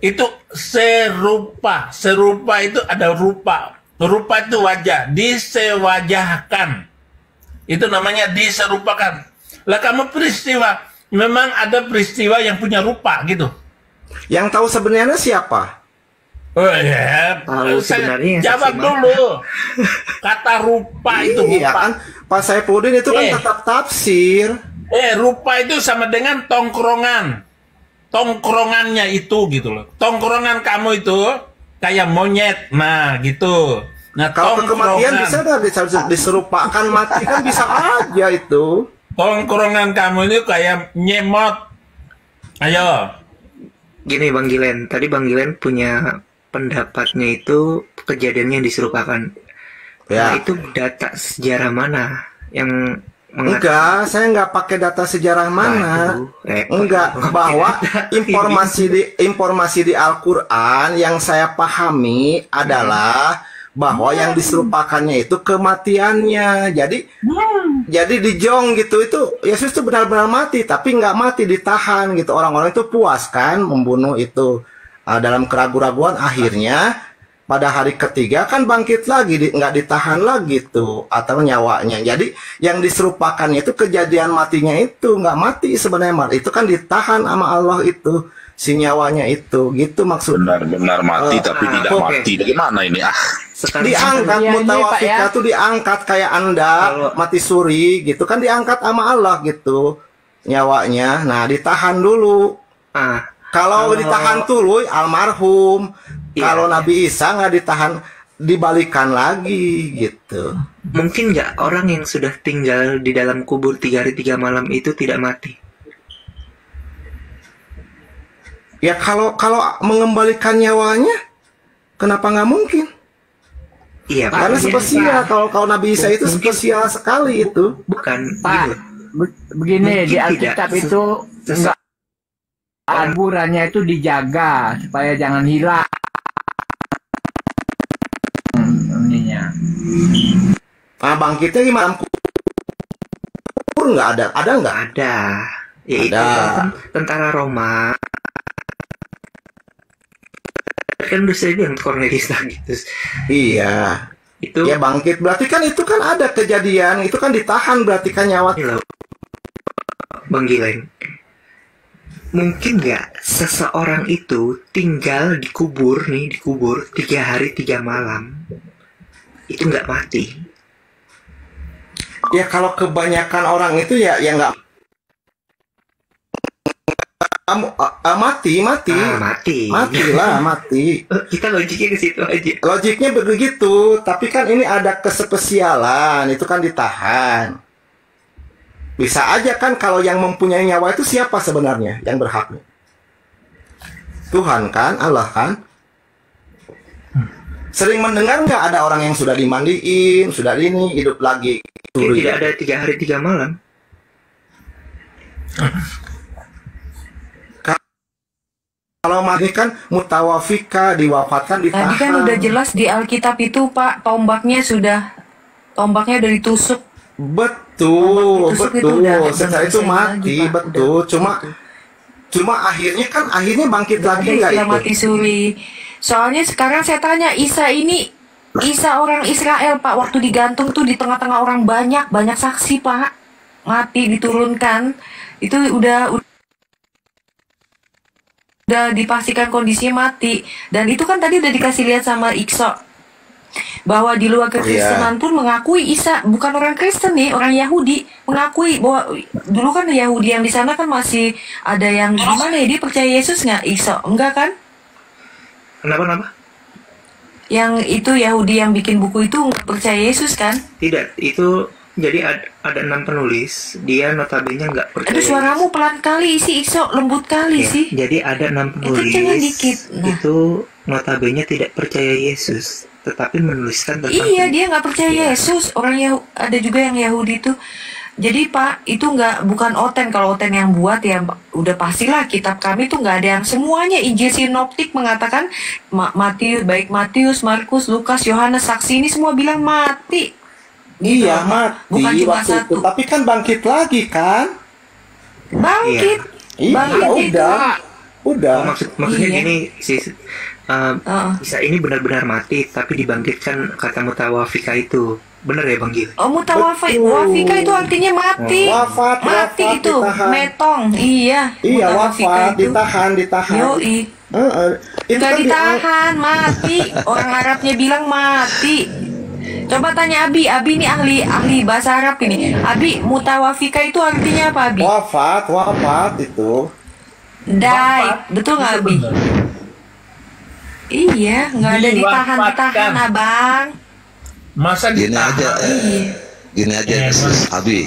Speaker 1: itu serupa itu ada rupa itu wajah, disewajahkan, itu namanya diserupakan. Lah kamu peristiwa, memang ada peristiwa yang punya rupa gitu.
Speaker 5: Yang tahu sebenarnya siapa?
Speaker 1: Oh ya,
Speaker 4: sebenarnya
Speaker 1: jawab dulu. Kata rupa itu rupa.
Speaker 5: Iya kan, Pak Saipudin itu kan tetap tafsir.
Speaker 1: Rupa itu sama dengan tongkrongannya itu gitu loh. Tongkrongan kamu itu kayak monyet, nah gitu. Nah,
Speaker 5: kalau kematian bisa nggak diserupakan mati kan bisa aja itu.
Speaker 1: Tongkrongan kamu itu kayak nyemot. Ayo.
Speaker 4: Gini Bang Gilen, tadi Bang Gilen punya pendapatnya itu kejadiannya diserupakan.
Speaker 5: Ya.
Speaker 4: Nah, itu data sejarah mana yang
Speaker 5: enggak, saya nggak pakai data sejarah mana. Enggak, bahwa informasi di Al-Quran yang saya pahami adalah bahwa yang diserupakannya itu kematiannya. jadi dijong gitu, itu Yesus itu benar-benar mati, tapi nggak mati, ditahan gitu. Orang-orang itu puas kan membunuh itu. Dalam keraguan-raguan akhirnya pada hari ketiga kan bangkit lagi, nggak ditahan lagi tuh atau nyawanya. Jadi yang diserupakannya itu kejadian matinya itu nggak mati sebenarnya, itu kan ditahan sama Allah itu si nyawanya itu, gitu maksud.
Speaker 6: Benar-benar mati tapi tidak mati. Bagaimana ini?
Speaker 5: Diangkat mutawafika tuh diangkat kayak Anda mati suri gitu kan, diangkat sama Allah gitu nyawanya. Nah, ditahan dulu. Kalau ditahan dulu almarhum. Kalau Nabi Isa nggak ditahan, dibalikan lagi gitu.
Speaker 4: Mungkin nggak orang yang sudah tinggal di dalam kubur 3 hari 3 malam itu tidak mati?
Speaker 5: Ya kalau mengembalikan nyawanya, kenapa nggak mungkin?
Speaker 4: Iya,
Speaker 5: karena spesial. Kalau Nabi Isa itu spesial sekali itu.
Speaker 4: Bukan,
Speaker 3: Pak. Begini, di Alkitab itu enggak, kuburannya itu dijaga supaya jangan hilang.
Speaker 5: Nah, bangkitnya gimana? Kubur nggak ada? Ada nggak?
Speaker 4: Ada. Ya, itu tentara Roma. Kan udah saya bilang Cornelius lagi terus.
Speaker 5: Iya.
Speaker 4: Itu
Speaker 5: ya bangkit, berarti kan itu kan ada kejadian, itu kan ditahan berarti kan nyawa.
Speaker 4: Bang Gilang, mungkin nggak seseorang itu tinggal dikubur 3 hari 3 malam itu nggak mati?
Speaker 5: Ya kalau kebanyakan orang itu ya nggak mati.
Speaker 4: Kita logiknya ke situ aja.
Speaker 5: Logiknya begitu, tapi kan ini ada kespesialan, itu kan ditahan. Bisa aja kan kalau yang mempunyai nyawa itu siapa sebenarnya yang berhaknya? Tuhan kan, Allah kan. Sering mendengar nggak ada orang yang sudah dimandiin, sudah ini hidup lagi?
Speaker 4: Tidak ada 3 hari 3 malam.
Speaker 5: Kalau mati kan mutawafika, diwafatkan, ditahan.
Speaker 2: Tadi kan udah jelas di Alkitab itu, Pak, tombaknya udah ditusuk.
Speaker 5: Betul. Setelah itu mati,
Speaker 2: lagi,
Speaker 5: betul. Cuma akhirnya bangkit lagi nggak itu?
Speaker 2: Mati suri. Soalnya sekarang saya tanya, Isa orang Israel, Pak, waktu digantung tuh di tengah-tengah orang banyak saksi, Pak. Mati diturunkan. Itu udah dipastikan kondisinya mati, dan itu kan tadi udah dikasih lihat sama Ikso bahwa di luar kekristenan pun mengakui Isa bukan orang Kristen nih, orang Yahudi mengakui bahwa dulu kan Yahudi yang di sana kan masih ada yang gimana ya, dia percaya Yesus nggak, Ikso? Enggak kan?
Speaker 4: Kenapa?
Speaker 2: Yang itu Yahudi yang bikin buku itu nggak percaya Yesus kan?
Speaker 4: Tidak, itu jadi ada 6 penulis, dia notabene nggak percaya.
Speaker 2: Aduh, suaramu pelan kali sih, Ikso, lembut kali sih.
Speaker 4: Jadi ada 6 penulis
Speaker 2: dikit.
Speaker 4: Itu notabene tidak percaya Yesus, tetapi menuliskan tentang.
Speaker 2: Iya, dia nggak percaya Yesus. Ada juga yang Yahudi itu. Jadi Pak, itu bukan Oten. Kalau Oten yang buat ya udah pastilah kitab kami tuh nggak ada yang semuanya. Injil Sinoptik mengatakan baik Matius, Markus, Lukas, Yohanes, saksi ini semua bilang mati. Gitu.
Speaker 5: Iya, mati
Speaker 2: bukan cuma
Speaker 5: waktu
Speaker 2: satu.
Speaker 5: itu, tapi kan bangkit lagi kan?
Speaker 2: Bangkit.
Speaker 5: Udah.
Speaker 4: Maksudnya gini sih, Isa ini benar-benar mati, tapi dibangkitkan kata mutawafika itu. Benar ya Bang Gil?
Speaker 2: Oh, mutawafika itu artinya mati. Mati itu,
Speaker 5: ditahan.
Speaker 2: metong. Iya,
Speaker 5: wafat,
Speaker 2: itu.
Speaker 5: ditahan.
Speaker 2: Yoi.
Speaker 5: Itu
Speaker 2: Nggak
Speaker 5: kan
Speaker 2: ditahan, mati. Orang Arabnya bilang mati. Coba tanya Abi ini ahli bahasa Arab ini. Abi, mutawafika itu artinya apa, Abi?
Speaker 5: Wafat itu.
Speaker 2: Betul nggak, Abi? Iya, nggak ada ditahan, Abang.
Speaker 1: Masa
Speaker 6: Gini aja, Abi,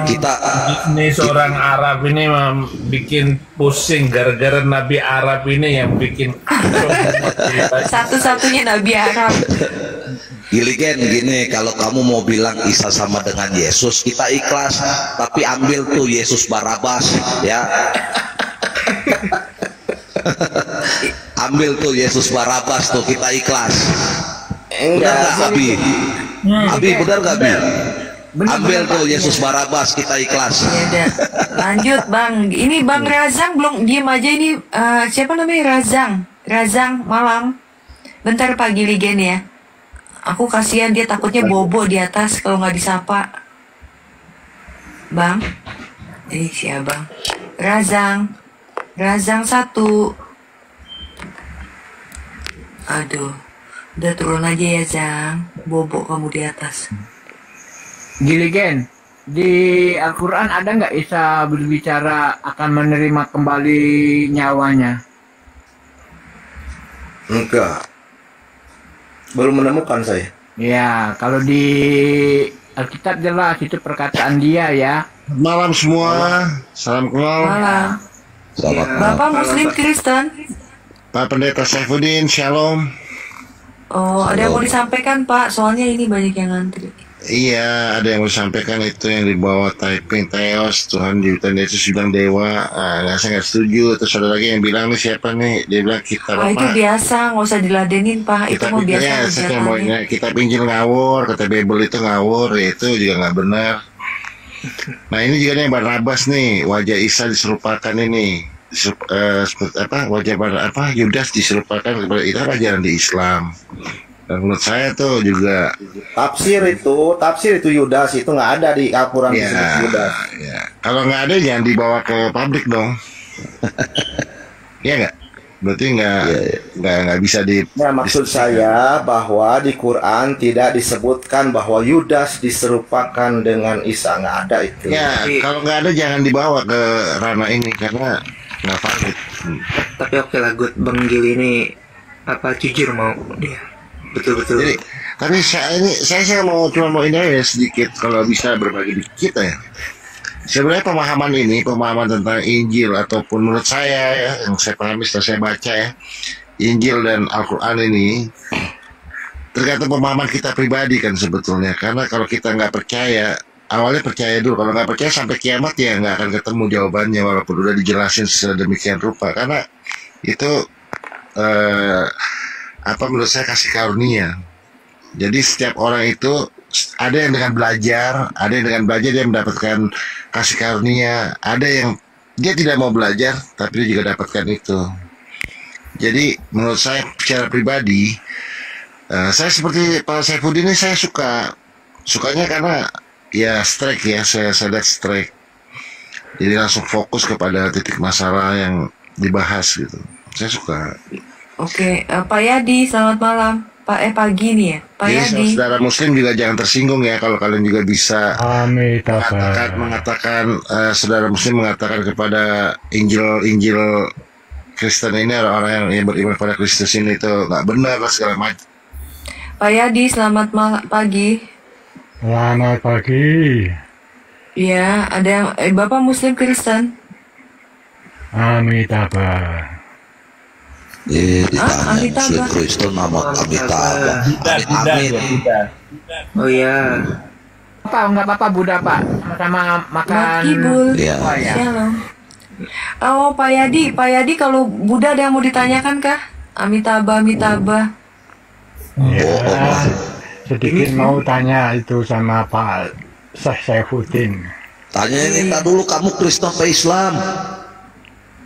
Speaker 6: kita
Speaker 1: ini seorang Arab ini bikin pusing gara-gara Nabi Arab ini yang bikin
Speaker 2: satu-satunya Nabi Arab.
Speaker 6: Giligen gini, kalau kamu mau bilang Isa sama dengan Yesus, kita ikhlas, tapi ambil tuh Yesus Barabas ya. Ambil tuh Yesus Barabas tuh, kita ikhlas. Benar nggak Abi? Abi benar nggak Abi? Ambil tuh Yesus Barabas, kita ikhlas.
Speaker 2: Ya udah. Lanjut Bang. Ini Bang Razang belum diem aja ini. Siapa namanya Razang? Razang malam. Bentar Pak Giligen ya. Aku kasihan dia takutnya bobo di atas kalau nggak disapa. Bang. Siapa Bang? Razang. Razang 1. Aduh. Udah turun aja ya Zang. Bobo kamu di atas.
Speaker 3: Giligen, di Al-Quran ada nggak Isa berbicara akan menerima kembali nyawanya?
Speaker 5: Enggak. Belum menemukan saya.
Speaker 3: Ya, kalau di Alkitab jelas itu perkataan dia ya.
Speaker 7: Malam semua, salam kenal.
Speaker 2: Malam.
Speaker 6: Selamat malam.
Speaker 2: Bapak Muslim Kristen?
Speaker 7: Pak Pendeta Saifuddin, shalom.
Speaker 2: Oh, ada yang mau disampaikan Pak? Soalnya ini banyak yang ngantri.
Speaker 7: Iya, ada yang mau sampaikan itu yang dibawa typing Theos, Tuhan jutaan Yesus bilang dewa. Saya nggak setuju. Terus ada lagi yang bilang nih siapa nih? Dia bilang kita
Speaker 2: Ah, itu biasa, nggak usah diladenin Pak. Itu
Speaker 7: kita
Speaker 2: mau biasa
Speaker 7: ya, saya mau
Speaker 2: kegiatannya.
Speaker 7: kita pinjil ngawur, kata Bible itu ngawur, ya itu juga nggak benar. Nah ini juga nih Barnabas nih, wajah Isa diserupakan ini. Wajah Yudas diserupakan kepada itu kan ajaran di Islam. Dan menurut saya tuh juga
Speaker 5: Tafsir itu Yudas itu nggak ada di Al-Quran disebut Yudas.
Speaker 7: ya. Kalau nggak ada jangan dibawa ke publik dong. Iya nggak? Berarti nggak bisa di.
Speaker 5: Nah, maksud saya bahwa di Quran tidak disebutkan bahwa Yudas diserupakan dengan Isa, nggak ada itu.
Speaker 7: Ya kalau nggak ada jangan dibawa ke ranah ini karena nggak valid.
Speaker 4: Tapi oke lah, good Bang Gil ini jujur mau dia. Betul-betul.
Speaker 7: Jadi, tapi saya cuma mau ini aja sedikit kalau bisa berbagi dikit ya. Sebenarnya pemahaman tentang Injil ataupun menurut saya ya, yang saya pahami setelah saya baca ya, Injil dan Al-Quran ini tergantung pemahaman kita pribadi kan sebetulnya. Karena kalau kita nggak percaya, awalnya percaya dulu. Kalau nggak percaya sampai kiamat ya nggak akan ketemu jawabannya walaupun udah dijelasin sedemikian rupa. Karena itu menurut saya kasih karunia. Jadi setiap orang itu ada yang dengan belajar dia mendapatkan kasih karunia, ada yang dia tidak mau belajar tapi dia juga dapatkan itu. Jadi menurut saya secara pribadi saya seperti Pak Saifuddin ini saya sukanya karena ya strike ya, saya lihat strike, jadi langsung fokus kepada titik masalah yang dibahas gitu. Saya suka.
Speaker 2: Oke, Pak Yadi, selamat malam. Pagi nih ya, Pak
Speaker 7: Jadi
Speaker 2: Yadi.
Speaker 7: saudara Muslim juga jangan tersinggung ya kalau kalian juga bisa mengatakan saudara Muslim mengatakan kepada Injil Kristen ini orang-orang yang beriman pada Kristus ini itu nggak benar lah segala macam.
Speaker 2: Pak Yadi, selamat pagi.
Speaker 8: Selamat pagi.
Speaker 2: Ya, ada yang Bapak Muslim Kristen?
Speaker 8: Amitabha.
Speaker 6: Ditanya
Speaker 2: Amitabha.
Speaker 6: Muslim Kristen nama Amitabha. Amin.
Speaker 4: Oh iya.
Speaker 3: Nggak apa-apa Buddha Pak, sama makan.
Speaker 2: Makibul.
Speaker 6: Iya.
Speaker 3: Oh, ya.
Speaker 2: Shalom. Oh Pak Yadi kalau Buddha ada yang mau ditanyakan kah? Amitabha.
Speaker 8: Ya, sedikit mau tanya itu sama Pak Saifuddin.
Speaker 6: Tanya ini tak dulu, kamu Kristen apa Islam?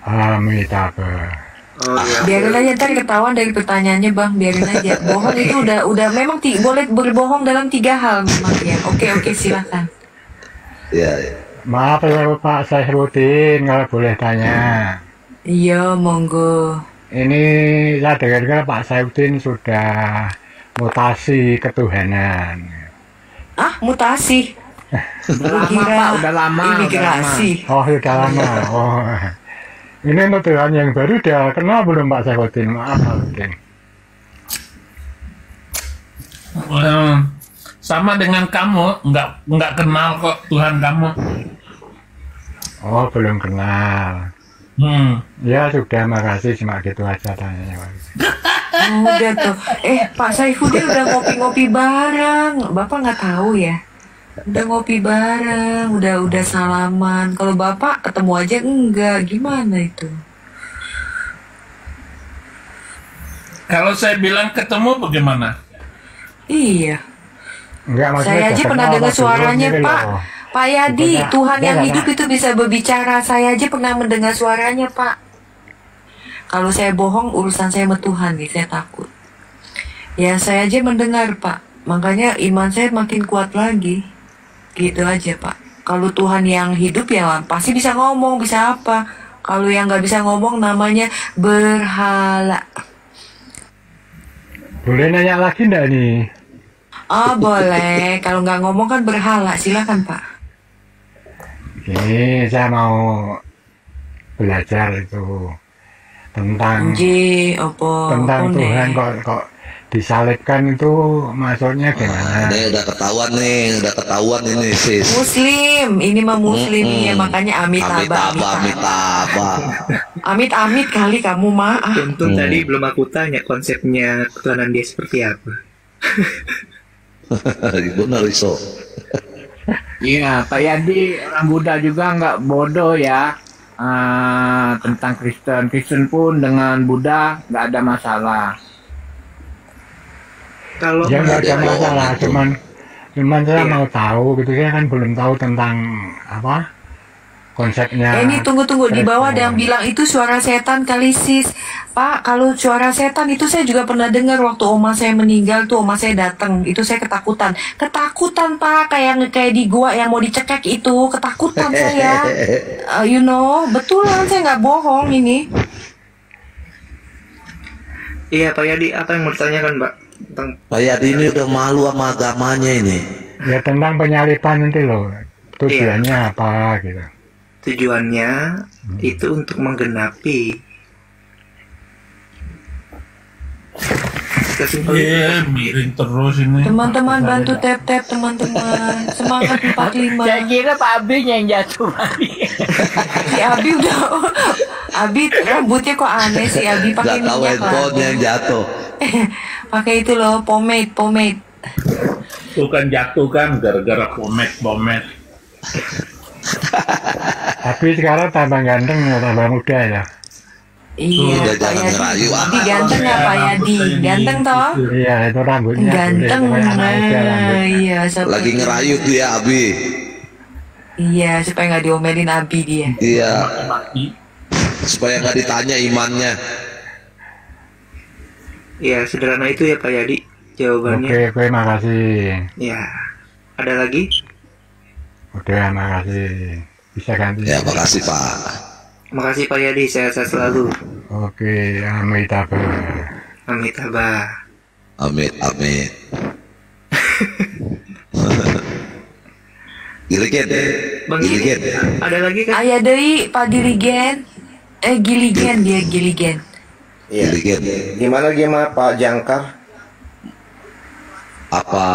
Speaker 8: Amitabha.
Speaker 4: Oh iya.
Speaker 2: Biarin aja ntar ketahuan dari pertanyaannya Bang, biarin aja. Bohong itu udah memang boleh berbohong dalam 3 hal memang ya. Oke silakan.
Speaker 6: Ya.
Speaker 8: Maaf ya Pak Saifuddin kalau boleh tanya.
Speaker 2: Iya monggo.
Speaker 8: Ini saya dengar Pak Saifuddin sudah mutasi ketuhanan.
Speaker 2: Mutasi.
Speaker 3: Udah lama.
Speaker 2: Imigrasi.
Speaker 8: Oh sudah lama. Oh. Ini Tuhan yang baru udah kenal belum Pak Saifuddin? Maaf Pak Saifuddin.
Speaker 1: Sama dengan kamu, nggak kenal kok Tuhan kamu.
Speaker 8: Oh belum kenal. Ya sudah, makasih, cuma gitu aja tanyanya Pak.
Speaker 2: Udah tuh. Pak Saifuddin udah ngopi-ngopi bareng. Bapak nggak tahu ya? Udah ngopi bareng, udah salaman. Kalau Bapak ketemu aja enggak, gimana itu?
Speaker 1: Kalau saya bilang ketemu bagaimana?
Speaker 2: Iya.
Speaker 8: Enggak, maksudnya
Speaker 2: Saya aja
Speaker 8: dapat
Speaker 2: pernah
Speaker 8: apa
Speaker 2: dengar
Speaker 8: dulu
Speaker 2: suaranya,
Speaker 8: gitu
Speaker 2: Pak.
Speaker 8: loh.
Speaker 2: Pak Yadi,
Speaker 8: Bukannya-
Speaker 2: Tuhan
Speaker 8: dia
Speaker 2: yang
Speaker 8: nggak-
Speaker 2: hidup itu bisa berbicara. Saya aja pernah mendengar suaranya, Pak. Kalau saya bohong, urusan saya sama Tuhan nih, saya takut. Ya, saya aja mendengar, Pak. Makanya iman saya makin kuat lagi. Gitu aja, Pak. Kalau Tuhan yang hidup ya pasti bisa ngomong, bisa apa. Kalau yang nggak bisa ngomong namanya berhala.
Speaker 8: Boleh nanya lagi enggak nih?
Speaker 2: Oh, boleh. Kalau nggak ngomong kan berhala. Silakan, Pak.
Speaker 8: Ini saya mau belajar itu tentang
Speaker 2: Nji, opo,
Speaker 8: tentang
Speaker 2: opo,
Speaker 8: Tuhan
Speaker 2: nih.
Speaker 8: kok disalibkan itu maksudnya gimana?
Speaker 6: Ini udah ketahuan ini sis.
Speaker 2: Muslim, ini mah Muslim ya, makanya
Speaker 6: Amitabha.
Speaker 2: Amit kali kamu mah.
Speaker 4: Untung tadi belum aku tanya konsepnya ketuhanan dia seperti apa.
Speaker 6: Ibu Nariso.
Speaker 3: Iya, Pak Yadi, orang Buddha juga nggak bodoh ya. Tentang Kristen. Kristen pun dengan Buddha nggak ada masalah.
Speaker 4: Kalau
Speaker 8: Ya nggak ada
Speaker 6: ada
Speaker 8: masalah,
Speaker 6: bohong
Speaker 8: cuman saya
Speaker 4: Iya.
Speaker 8: mau tahu gitu, saya kan belum tahu tentang apa konsepnya.
Speaker 2: Ini tunggu di bawah ada yang
Speaker 8: Kristen.
Speaker 2: bilang itu suara setan kali sis. Pak, kalau suara setan itu saya juga pernah dengar waktu oma saya meninggal tuh, oma saya datang, itu saya ketakutan. Ketakutan Pak, kayak di gua yang mau dicekek itu, ketakutan saya. Betulan saya nggak bohong ini.
Speaker 4: iya Pak Yadi, apa yang mau ditanyakan Mbak? Tentang
Speaker 6: Pak Yadi ini udah malu sama agamanya ini.
Speaker 8: Ya tentang penyalipan nanti loh, tujuannya apa gitu.
Speaker 4: tujuannya itu untuk menggenapi kesimpulan.
Speaker 1: Iya, miring terus ini.
Speaker 2: Teman-teman bantu tap-tap teman-teman. Semangat 45.
Speaker 3: Saya kira Pak Abinya yang jatuh.
Speaker 2: Si Abi udah Abi rambutnya kok aneh sih Abi pakai
Speaker 6: Gak tahu
Speaker 2: minyak
Speaker 6: handphonenya yang
Speaker 2: lagi.
Speaker 6: jatuh.
Speaker 2: Pakai itu loh pomade.
Speaker 1: Bukan jatuh kan gara-gara pomade.
Speaker 8: Tapi sekarang tambah ganteng ya, tambah muda ya.
Speaker 2: Iya,
Speaker 6: Udah
Speaker 2: Pak
Speaker 6: jangan
Speaker 2: Yadi.
Speaker 6: ngerayu, ah.
Speaker 2: Abi ganteng ya Pak Yadi? Ganteng toh?
Speaker 8: Iya, itu rambutnya.
Speaker 2: Ganteng.
Speaker 8: Boleh, anak muda rambutnya.
Speaker 2: Iya, seperti
Speaker 6: Lagi ngerayu tuh ya Abi.
Speaker 2: Iya, supaya nggak diomelin Abi dia.
Speaker 6: Iya,
Speaker 1: Maki.
Speaker 6: supaya nggak ditanya imannya.
Speaker 4: Ya sederhana itu ya Pak Yadi jawabannya.
Speaker 8: Oke, makasih.
Speaker 4: Ya, ada lagi?
Speaker 8: Udah, makasih. Bisa ganti.
Speaker 6: Ya makasih Pak.
Speaker 4: Makasih Pak Yadi, sehat-sehat selalu.
Speaker 8: Oke, Amitabha.
Speaker 4: Amitabha.
Speaker 6: Amit. Giligen.
Speaker 4: Bang Gili, ada lagi kan?
Speaker 2: Ayah deui Pak Dirigen. Giligen dia Giligen.
Speaker 5: Iya.
Speaker 6: Giligen.
Speaker 5: Gimana Pak Jangkar?
Speaker 6: Apa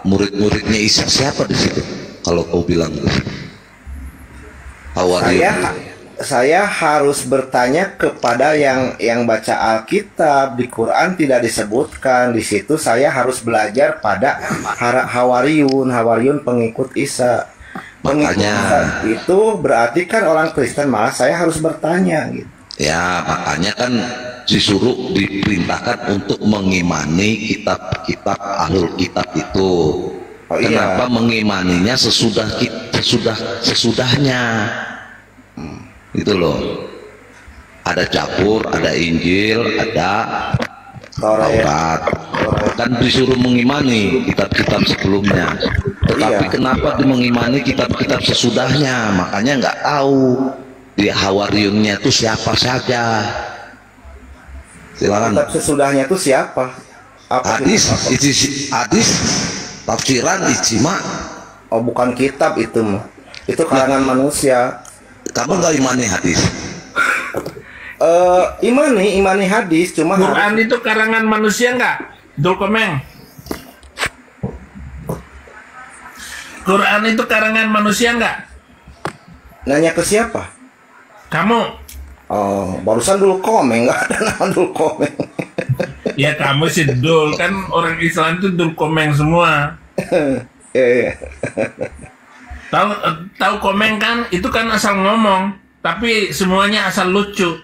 Speaker 6: murid-muridnya Isa siapa di situ? Kalau kau bilang tuh.
Speaker 5: Saya harus bertanya kepada yang baca Alkitab. Di Quran tidak disebutkan. Di situ saya harus belajar pada Hawariun pengikut Isa. Pengikut
Speaker 6: Makanya.
Speaker 5: Isa itu berarti kan orang Kristen, malah saya harus bertanya gitu.
Speaker 6: Ya makanya kan disuruh diperintahkan untuk mengimani kitab-kitab ahlul kitab itu.
Speaker 5: Oh, iya.
Speaker 6: Kenapa mengimaninya sesudahnya? Itu loh. Ada Zabur, ada Injil, ada Taurat. Kan disuruh mengimani kitab-kitab sebelumnya. Tetapi
Speaker 5: Iya.
Speaker 6: kenapa mengimani kitab-kitab sesudahnya? Makanya nggak tahu di Hawariunnya itu siapa saja. Silakan.
Speaker 5: Kitab sesudahnya itu siapa? Apa
Speaker 6: Hadis, hadis, tafsiran, ijma.
Speaker 5: Oh, bukan kitab itu mah. Itu kalangan manusia.
Speaker 6: Kamu nggak imani hadis?
Speaker 5: Imani hadis, cuma
Speaker 1: Quran itu karangan manusia nggak? Dul Komeng. Quran itu karangan manusia nggak?
Speaker 5: nanya ke siapa?
Speaker 1: Kamu?
Speaker 5: Oh, barusan dulu Komeng, nggak ada nama dulu Komeng.
Speaker 1: Ya kamu sih Dul, kan orang Islam itu Dul Komeng semua.
Speaker 5: Iya.
Speaker 1: Tahu Komeng kan? Itu kan asal ngomong, tapi semuanya asal lucu.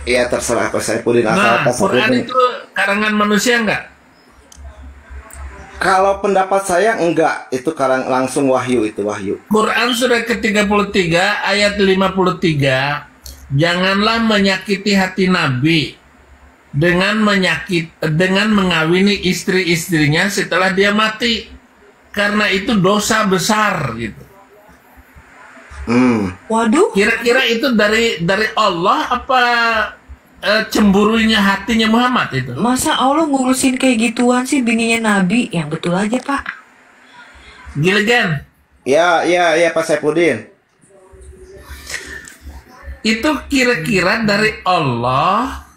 Speaker 5: Iya, terserah Pak Saifuddin asal
Speaker 1: Nah,
Speaker 5: Pak
Speaker 1: Quran
Speaker 5: Saifuddin.
Speaker 1: itu karangan manusia nggak?
Speaker 5: Kalau pendapat saya enggak, itu langsung wahyu itu wahyu.
Speaker 1: Quran surah ke-33 ayat 53, janganlah menyakiti hati Nabi dengan mengawini istri-istrinya setelah dia mati, karena itu dosa besar gitu.
Speaker 2: Waduh.
Speaker 1: Kira-kira itu dari Allah apa cemburunya hatinya Muhammad itu?
Speaker 2: Masa Allah ngurusin kayak gituan sih bininya Nabi? Yang betul aja, Pak.
Speaker 1: Giligan.
Speaker 5: Ya Pak Saipudin.
Speaker 1: Itu kira-kira dari Allah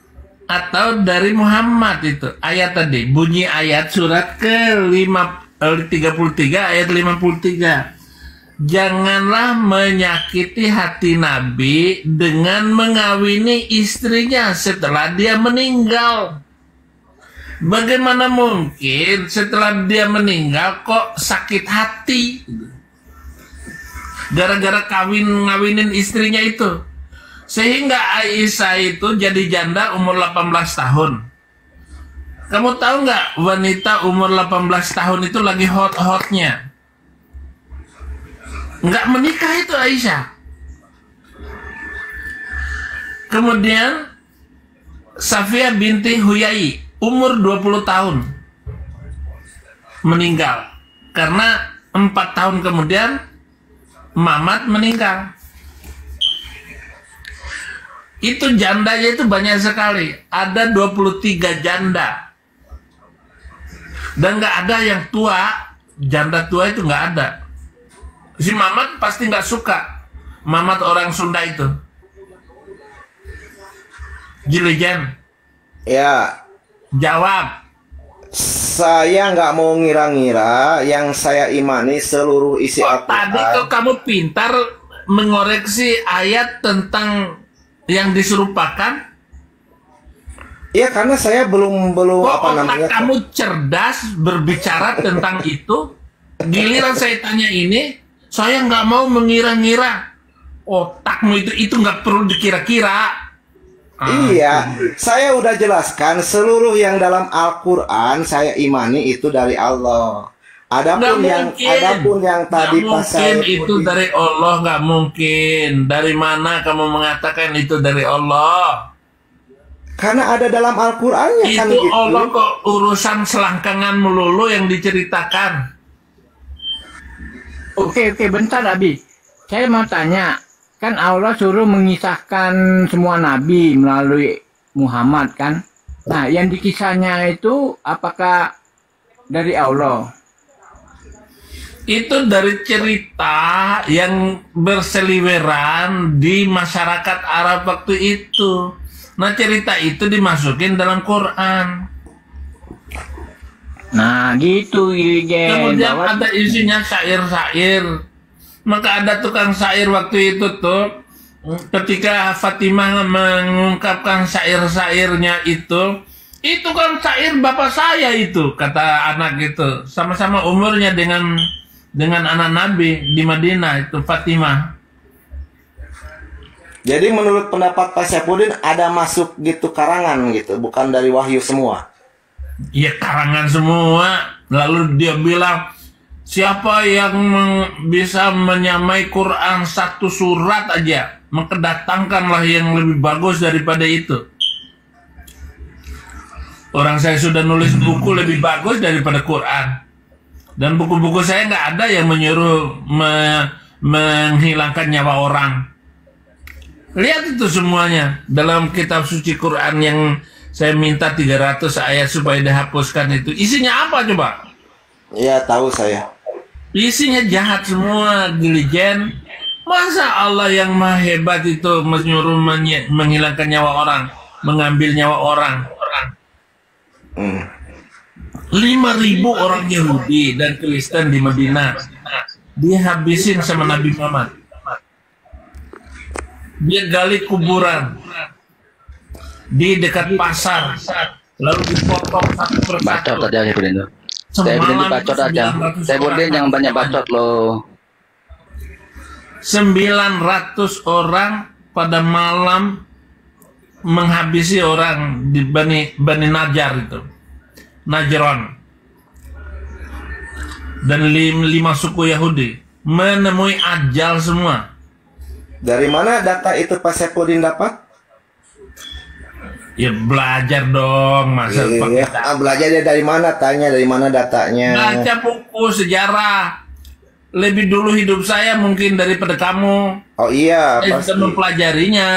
Speaker 1: atau dari Muhammad itu? Ayat tadi, bunyi ayat surat ke-33 ayat 53. Janganlah menyakiti hati Nabi dengan mengawini istrinya setelah dia meninggal. Bagaimana mungkin setelah dia meninggal kok sakit hati? Gara-gara ngawinin istrinya itu. Sehingga Aisyah itu jadi janda umur 18 tahun. Kamu tahu nggak, wanita umur 18 tahun itu lagi hot-hotnya. Nggak menikah itu Aisyah. Kemudian Safiyah binti Huyai umur 20 tahun meninggal karena 4 tahun kemudian Mamat meninggal. Itu jandanya itu banyak sekali, ada 23 janda, dan nggak ada yang tua. Janda tua itu nggak ada. Si Mamat pasti nggak suka. Mamat orang Sunda itu. Jilijan.
Speaker 5: Ya.
Speaker 1: Jawab.
Speaker 5: Saya nggak mau ngira-ngira. Yang saya imani seluruh isi Al-Quran.
Speaker 1: Tadi kok kamu pintar mengoreksi ayat tentang yang diserupakan?
Speaker 5: Iya, karena saya belum
Speaker 1: apa namanya? Kamu cerdas berbicara tentang itu. Giliran saya tanya ini, saya nggak mau mengira-ngira. Otakmu itu nggak perlu dikira-kira.
Speaker 5: Iya, saya udah jelaskan seluruh yang dalam Al-Quran saya imani itu dari Allah. Adapun yang tadi
Speaker 1: pasal itu dari Allah, nggak mungkin. Dari mana kamu mengatakan itu dari Allah?
Speaker 5: Karena ada dalam Al-Qurannya kan gitu.
Speaker 1: Itu Allah kok urusan selangkangan melulu yang diceritakan.
Speaker 3: Oke, bentar Abi. Saya mau tanya, kan Allah suruh mengisahkan semua nabi melalui Muhammad kan? Nah, yang dikisahnya itu apakah dari Allah?
Speaker 1: Itu dari cerita yang berseliweran di masyarakat Arab waktu itu. Nah, cerita itu dimasukin dalam Quran.
Speaker 3: Nah, gitu,
Speaker 1: kemudian ada isinya syair-syair. Maka ada tukang syair waktu itu tuh, ketika Fatimah mengungkapkan syair-syairnya itu kan syair bapak saya itu, kata anak itu, sama-sama umurnya dengan anak Nabi di Madinah itu, Fatimah.
Speaker 5: Jadi menurut pendapat Pak Saipudin ada masuk gitu karangan gitu, bukan dari wahyu semua.
Speaker 1: Ya karangan semua. Lalu dia bilang, siapa yang bisa menyamai Quran satu surat aja, maka datangkanlah yang lebih bagus daripada itu. Orang saya sudah nulis buku lebih bagus daripada Quran. Dan buku-buku saya nggak ada yang menyuruh menghilangkan nyawa orang. Lihat itu semuanya dalam kitab suci Quran yang saya minta 300 ayat supaya dihapuskan itu. Isinya apa coba?
Speaker 5: Iya, tahu saya.
Speaker 1: Isinya jahat semua, Gilijen. Masa Allah yang maha hebat itu menyuruh menghilangkan nyawa orang, mengambil nyawa orang. 5.000 orang Yahudi dan Kristen di Madinah dihabisin sama Nabi Muhammad. Dia gali kuburan di dekat pasar, lalu dipotong satu persatu.
Speaker 9: Bacot aja ya Buden. Saya Buden bacot aja. Saya Buden yang banyak bacot loh.
Speaker 1: 900 orang pada malam menghabisi orang di Bani Najjar itu, Najron. dan 5 suku Yahudi menemui ajal semua.
Speaker 5: Dari mana data itu Pak Saipudin dapat?
Speaker 1: Ya belajar dong, masa pakai data.
Speaker 5: Belajar dari mana? Tanya dari mana datanya?
Speaker 1: Baca buku sejarah. Lebih dulu hidup saya mungkin daripada kamu.
Speaker 5: Oh iya,
Speaker 1: saya
Speaker 5: pasti.
Speaker 1: sudah mempelajarinya.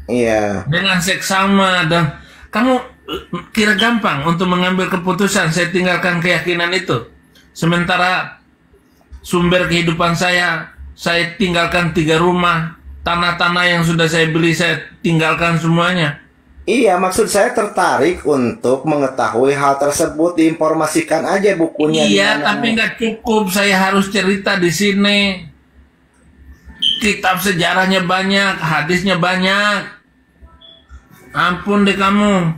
Speaker 5: Iya.
Speaker 1: Dengan seksama, dan kamu kira gampang untuk mengambil keputusan saya tinggalkan keyakinan itu. Sementara sumber kehidupan saya tinggalkan 3 rumah, tanah-tanah yang sudah saya beli saya tinggalkan semuanya.
Speaker 5: Iya, maksud saya tertarik untuk mengetahui hal tersebut, diinformasikan aja bukunya.
Speaker 1: Iya, tapi nggak cukup. Saya harus cerita di sini. Kitab sejarahnya banyak, hadisnya banyak. Ampun deh kamu.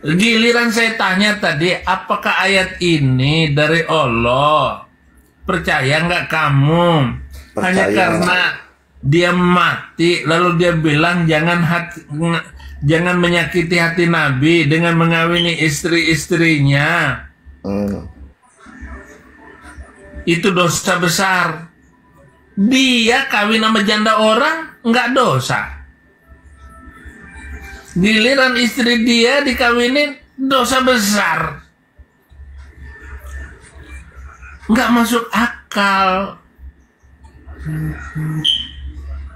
Speaker 1: Giliran saya tanya tadi, apakah ayat ini dari Allah? Percaya nggak kamu? Hanya karena dia mati, lalu dia bilang jangan menyakiti hati Nabi dengan mengawini istri-istrinya. Itu dosa besar. Dia kawin sama janda orang nggak dosa. Giliran istri dia dikawinin dosa besar. Nggak masuk akal.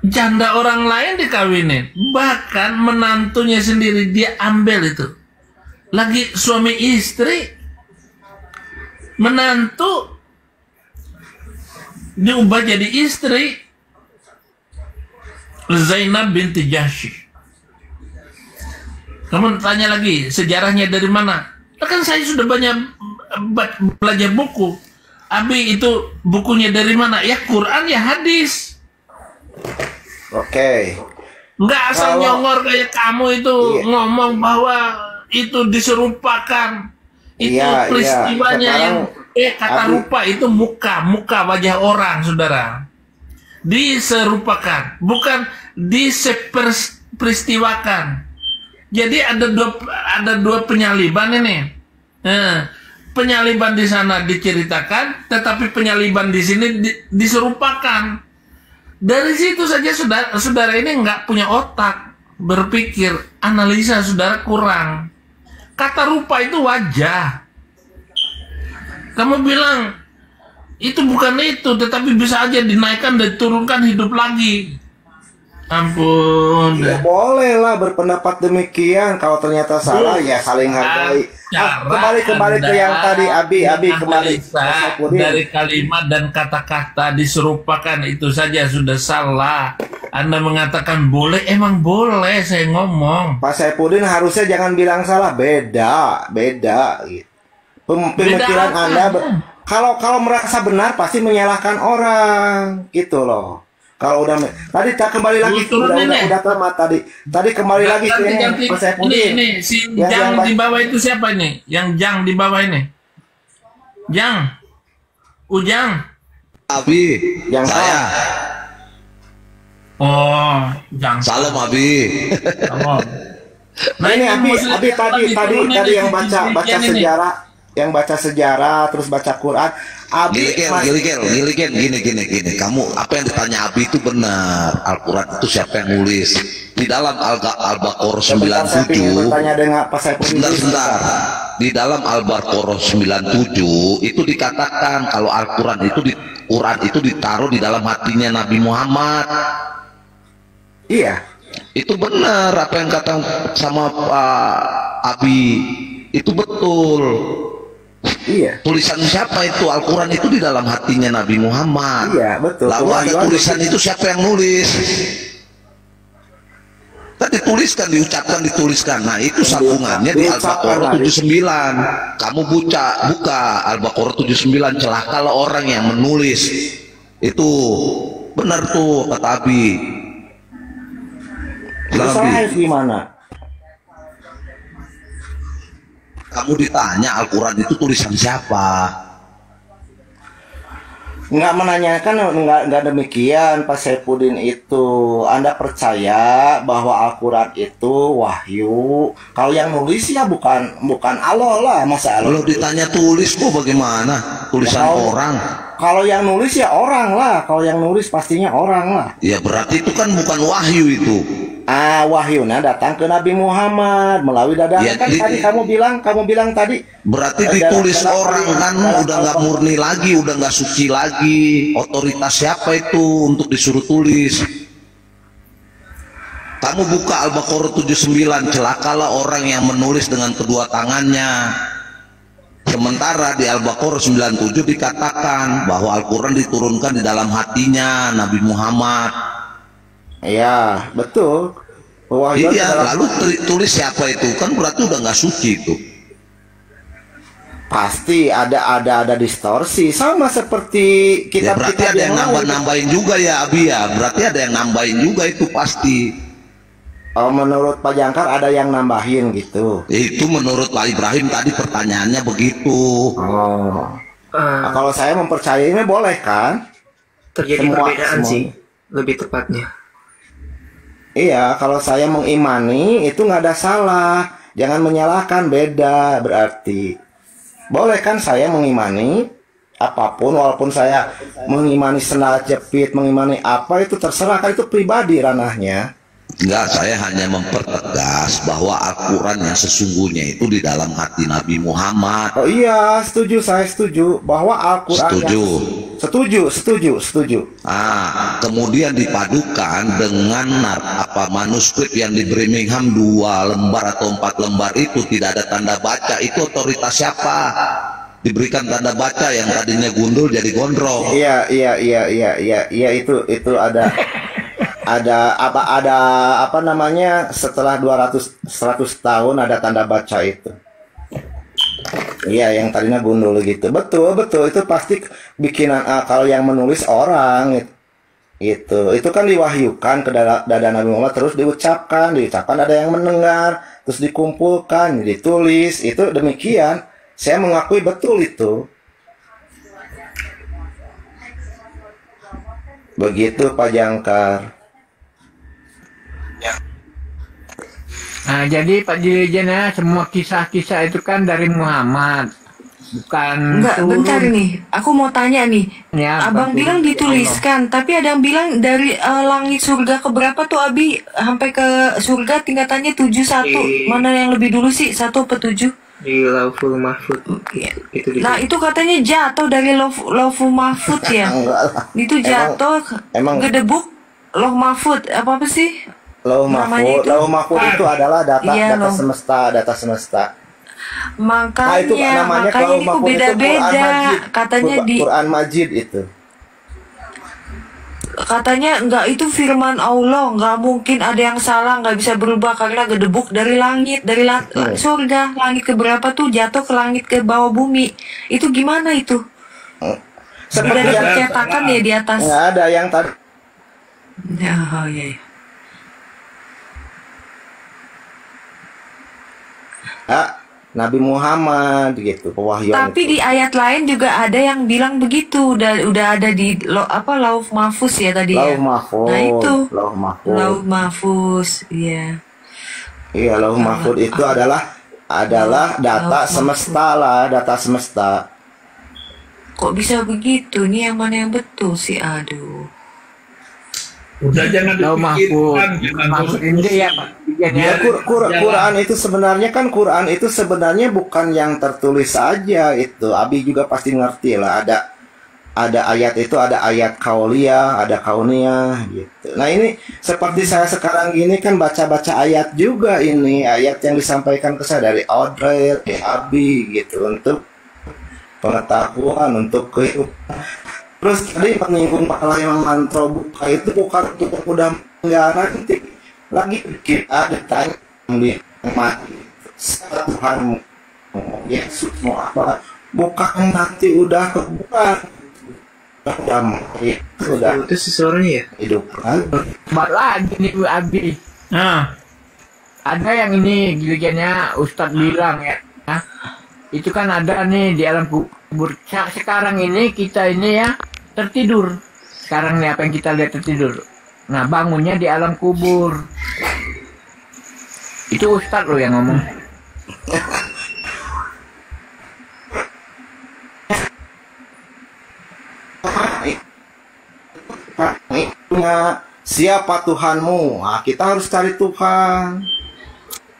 Speaker 1: Janda orang lain dikawinin, bahkan menantunya sendiri dia ambil itu. Lagi suami istri, menantu diubah jadi istri. Zainab binti Jahsy. Kamu tanya lagi sejarahnya dari mana? Kan saya sudah banyak belajar buku. Abi itu bukunya dari mana? Ya Quran ya hadis.
Speaker 5: Oke.
Speaker 1: Nggak asal nyongor kayak kamu itu ngomong bahwa itu diserupakan. Itu peristiwanya yang kata rupa itu muka wajah orang, saudara. Diserupakan, bukan diseperistiwakan. Jadi ada dua penyaliban ini. Penyaliban di sana diceritakan, tetapi penyaliban di sini diserupakan. Dari situ saja saudara ini nggak punya otak berpikir, analisa saudara kurang. Kata rupa itu wajah. Kamu bilang itu bukan itu, tetapi bisa aja dinaikkan dan diturunkan hidup lagi. Ampun.
Speaker 5: Ya boleh lah berpendapat demikian. Kalau ternyata salah ya saling hargai. Kembali ke yang tadi Abi kembali.
Speaker 1: Dari kalimat dan kata-kata diserupakan itu saja sudah salah. Anda mengatakan boleh, emang boleh saya ngomong.
Speaker 5: Pak Saipudin harusnya jangan bilang salah, beda gitu. Pemikiran Anda kalau merasa benar pasti menyalahkan orang gitu loh. Kalau udah tadi kembali lagi udah tamat tadi kembali lagi ke ini Pak Saipudin.
Speaker 1: Ini si Jang di bawah itu siapa ini? Yang Jang di bawah ini? Jang. Ujang.
Speaker 6: Abi.
Speaker 5: Yang saya.
Speaker 1: Oh, Jang.
Speaker 6: Salam Abi.
Speaker 5: Nah ini Abi tadi yang baca sejarah, yang baca sejarah terus baca Quran. Abi
Speaker 6: Giligen, gini. Kamu apa yang ditanya Abi itu benar. Al-Quran itu siapa yang nulis? Di dalam Al-Baqarah 97. Sebentar. Di dalam Al-Baqarah 97 itu dikatakan kalau Al-Quran itu ditaruh di dalam hatinya Nabi Muhammad.
Speaker 5: Iya.
Speaker 6: Itu benar apa yang kata sama Abi. Itu betul.
Speaker 5: Iya.
Speaker 6: Tulisan siapa itu? Al-Quran itu di dalam hatinya Nabi Muhammad.
Speaker 5: Iya, betul.
Speaker 6: Lalu ada tulisan itu siapa yang nulis? Kan dituliskan. Nah, itu sambungannya di Al-Baqarah 79. Kamu buka Al-Baqarah 79, celakalah orang yang menulis. Itu benar tuh kata Abi.
Speaker 5: Salahnya gimana?
Speaker 6: Kamu ditanya Al-Quran itu tulisan siapa?
Speaker 5: Nggak menanyakan, nggak demikian Pak Saifuddin itu. Anda percaya bahwa Al-Quran itu wahyu. Kalau yang nulis ya bukan Allah lah, masa Allah.
Speaker 6: Kalau ditanya tulis kok bagaimana? Tulisan orang.
Speaker 5: Kalau yang nulis ya orang lah. Kalau yang nulis pastinya orang lah.
Speaker 6: Ya berarti itu kan bukan wahyu itu.
Speaker 5: Wahyunya datang ke Nabi Muhammad melalui dadaan.
Speaker 6: Ya,
Speaker 5: kan tadi kamu bilang tadi.
Speaker 6: Berarti ditulis orang kan udah nggak murni lagi, udah nggak suci lagi. Otoritas siapa itu untuk disuruh tulis? Kamu buka Al-Baqarah 79, celakalah orang yang menulis dengan kedua tangannya. Sementara di Al-Baqarah 97 dikatakan bahwa Al-Quran diturunkan di dalam hatinya Nabi Muhammad.
Speaker 5: Iya, betul.
Speaker 6: Iya, lalu tulis siapa itu? Kan berarti udah nggak suci itu.
Speaker 5: Pasti ada distorsi, sama seperti
Speaker 6: kita. Ya, berarti ada yang nambahin juga ya, Abi ya. Berarti ada yang nambahin juga itu pasti.
Speaker 5: Oh, menurut Pak Jangkar ada yang nambahin gitu.
Speaker 6: Itu menurut Pak Ibrahim tadi pertanyaannya begitu.
Speaker 5: Oh. Nah, kalau saya mempercayainya boleh kan?
Speaker 4: Terjadi perbedaan sih, lebih tepatnya.
Speaker 5: Iya, kalau saya mengimani itu nggak ada salah. Jangan menyalahkan, beda berarti. Boleh kan saya mengimani apapun, walaupun saya mengimani sendal jepit, mengimani apa itu terserah, kan itu pribadi ranahnya.
Speaker 6: Enggak, saya hanya mempertegas bahwa Al-Quran yang sesungguhnya itu di dalam hati Nabi Muhammad.
Speaker 5: Oh iya, setuju, saya setuju bahwa Al-Quran setuju.
Speaker 6: Kemudian dipadukan dengan manuskrip yang di Birmingham 2 lembar atau 4 lembar itu tidak ada tanda baca. Itu otoritas siapa? Diberikan tanda baca yang tadinya gundul jadi gondrong.
Speaker 5: Iya, itu ada apa namanya, setelah 100 tahun ada tanda baca itu. Iya, yang tadinya gundul gitu. Betul itu pasti bikinan kalau yang menulis orang itu kan diwahyukan ke dada Nabi Muhammad, terus diucapkan ada yang mendengar, terus dikumpulkan, ditulis. Itu demikian. Saya mengakui betul itu. Begitu Pak Jangkar.
Speaker 3: Nah, jadi Pak Dirijen ya, semua kisah-kisah itu kan dari Muhammad, bukan.
Speaker 2: Enggak, bentar nih, aku mau tanya nih. Ya, Abang bilang dituliskan, tapi ada yang bilang dari langit surga ke berapa tuh Abi sampai ke surga tingkatannya 71. Mana yang lebih dulu sih, 1 apa 7?
Speaker 4: Di Lauhul Mahfud.
Speaker 2: Nah, itu katanya jatuh dari Lauhul Mahfud ya. Itu jatuh gedebuk Lauh Mahfud apa sih?
Speaker 5: Lauh Mahfud itu adalah data semesta.
Speaker 2: Makanya itu beda-beda. Katanya di
Speaker 5: Quran Majid itu.
Speaker 2: Katanya enggak, itu firman Allah, nggak mungkin ada yang salah, nggak bisa berubah karena gedebuk dari langit, dari surga. Langit ke berapa tuh jatuh ke langit ke bawah bumi. Itu gimana itu? Seperti ada cetakan ya di atas.
Speaker 5: Nggak ada yang tadi.
Speaker 2: Oh iya.
Speaker 5: Nabi Muhammad gitu, pewahyuan.
Speaker 2: Tapi itu. Di ayat lain juga ada yang bilang begitu, udah ada di Lauh Mahfuz ya tadi ya. Nah itu Lauh Mahfuz, iya.
Speaker 5: Iya, Lauh Mahfuz itu adalah data semesta lah, data semesta.
Speaker 2: Kok bisa begitu? Nih yang mana yang betul sih? Aduh.
Speaker 1: Udah jangan dipikirkan,
Speaker 3: maksud ini ya Pak.
Speaker 5: Ya, Quran itu sebenarnya bukan yang tertulis saja itu. Abi juga pasti ngerti lah, ada ayat itu, ada ayat kauliyah, ada kauniyah gitu. Nah, ini seperti saya sekarang gini kan baca-baca ayat juga, ini ayat yang disampaikan ke saya dari Audrey, Abi gitu, untuk pengetahuan, untuk kehidupan. Terus tadi menyinggung masalah yang mantra buka itu bukan untuk udah menggara, nanti lagi kita ditanya di mati Tuhan Yesus mau apa, bukan nanti udah kebuka udah mati, udah
Speaker 4: itu sesuatu ya
Speaker 5: hidup kan.
Speaker 3: Lagi nih Abi. Ada yang ini gilirannya Ustadz bilang ya. Itu kan ada nih di alam kubur. Sekarang ini kita ini ya tertidur. Sekarang nih apa yang kita lihat tertidur. Nah, bangunnya di alam kubur. Itu Ustadz loh yang ngomong.
Speaker 5: Siapa Tuhanmu? Nah, kita harus cari Tuhan.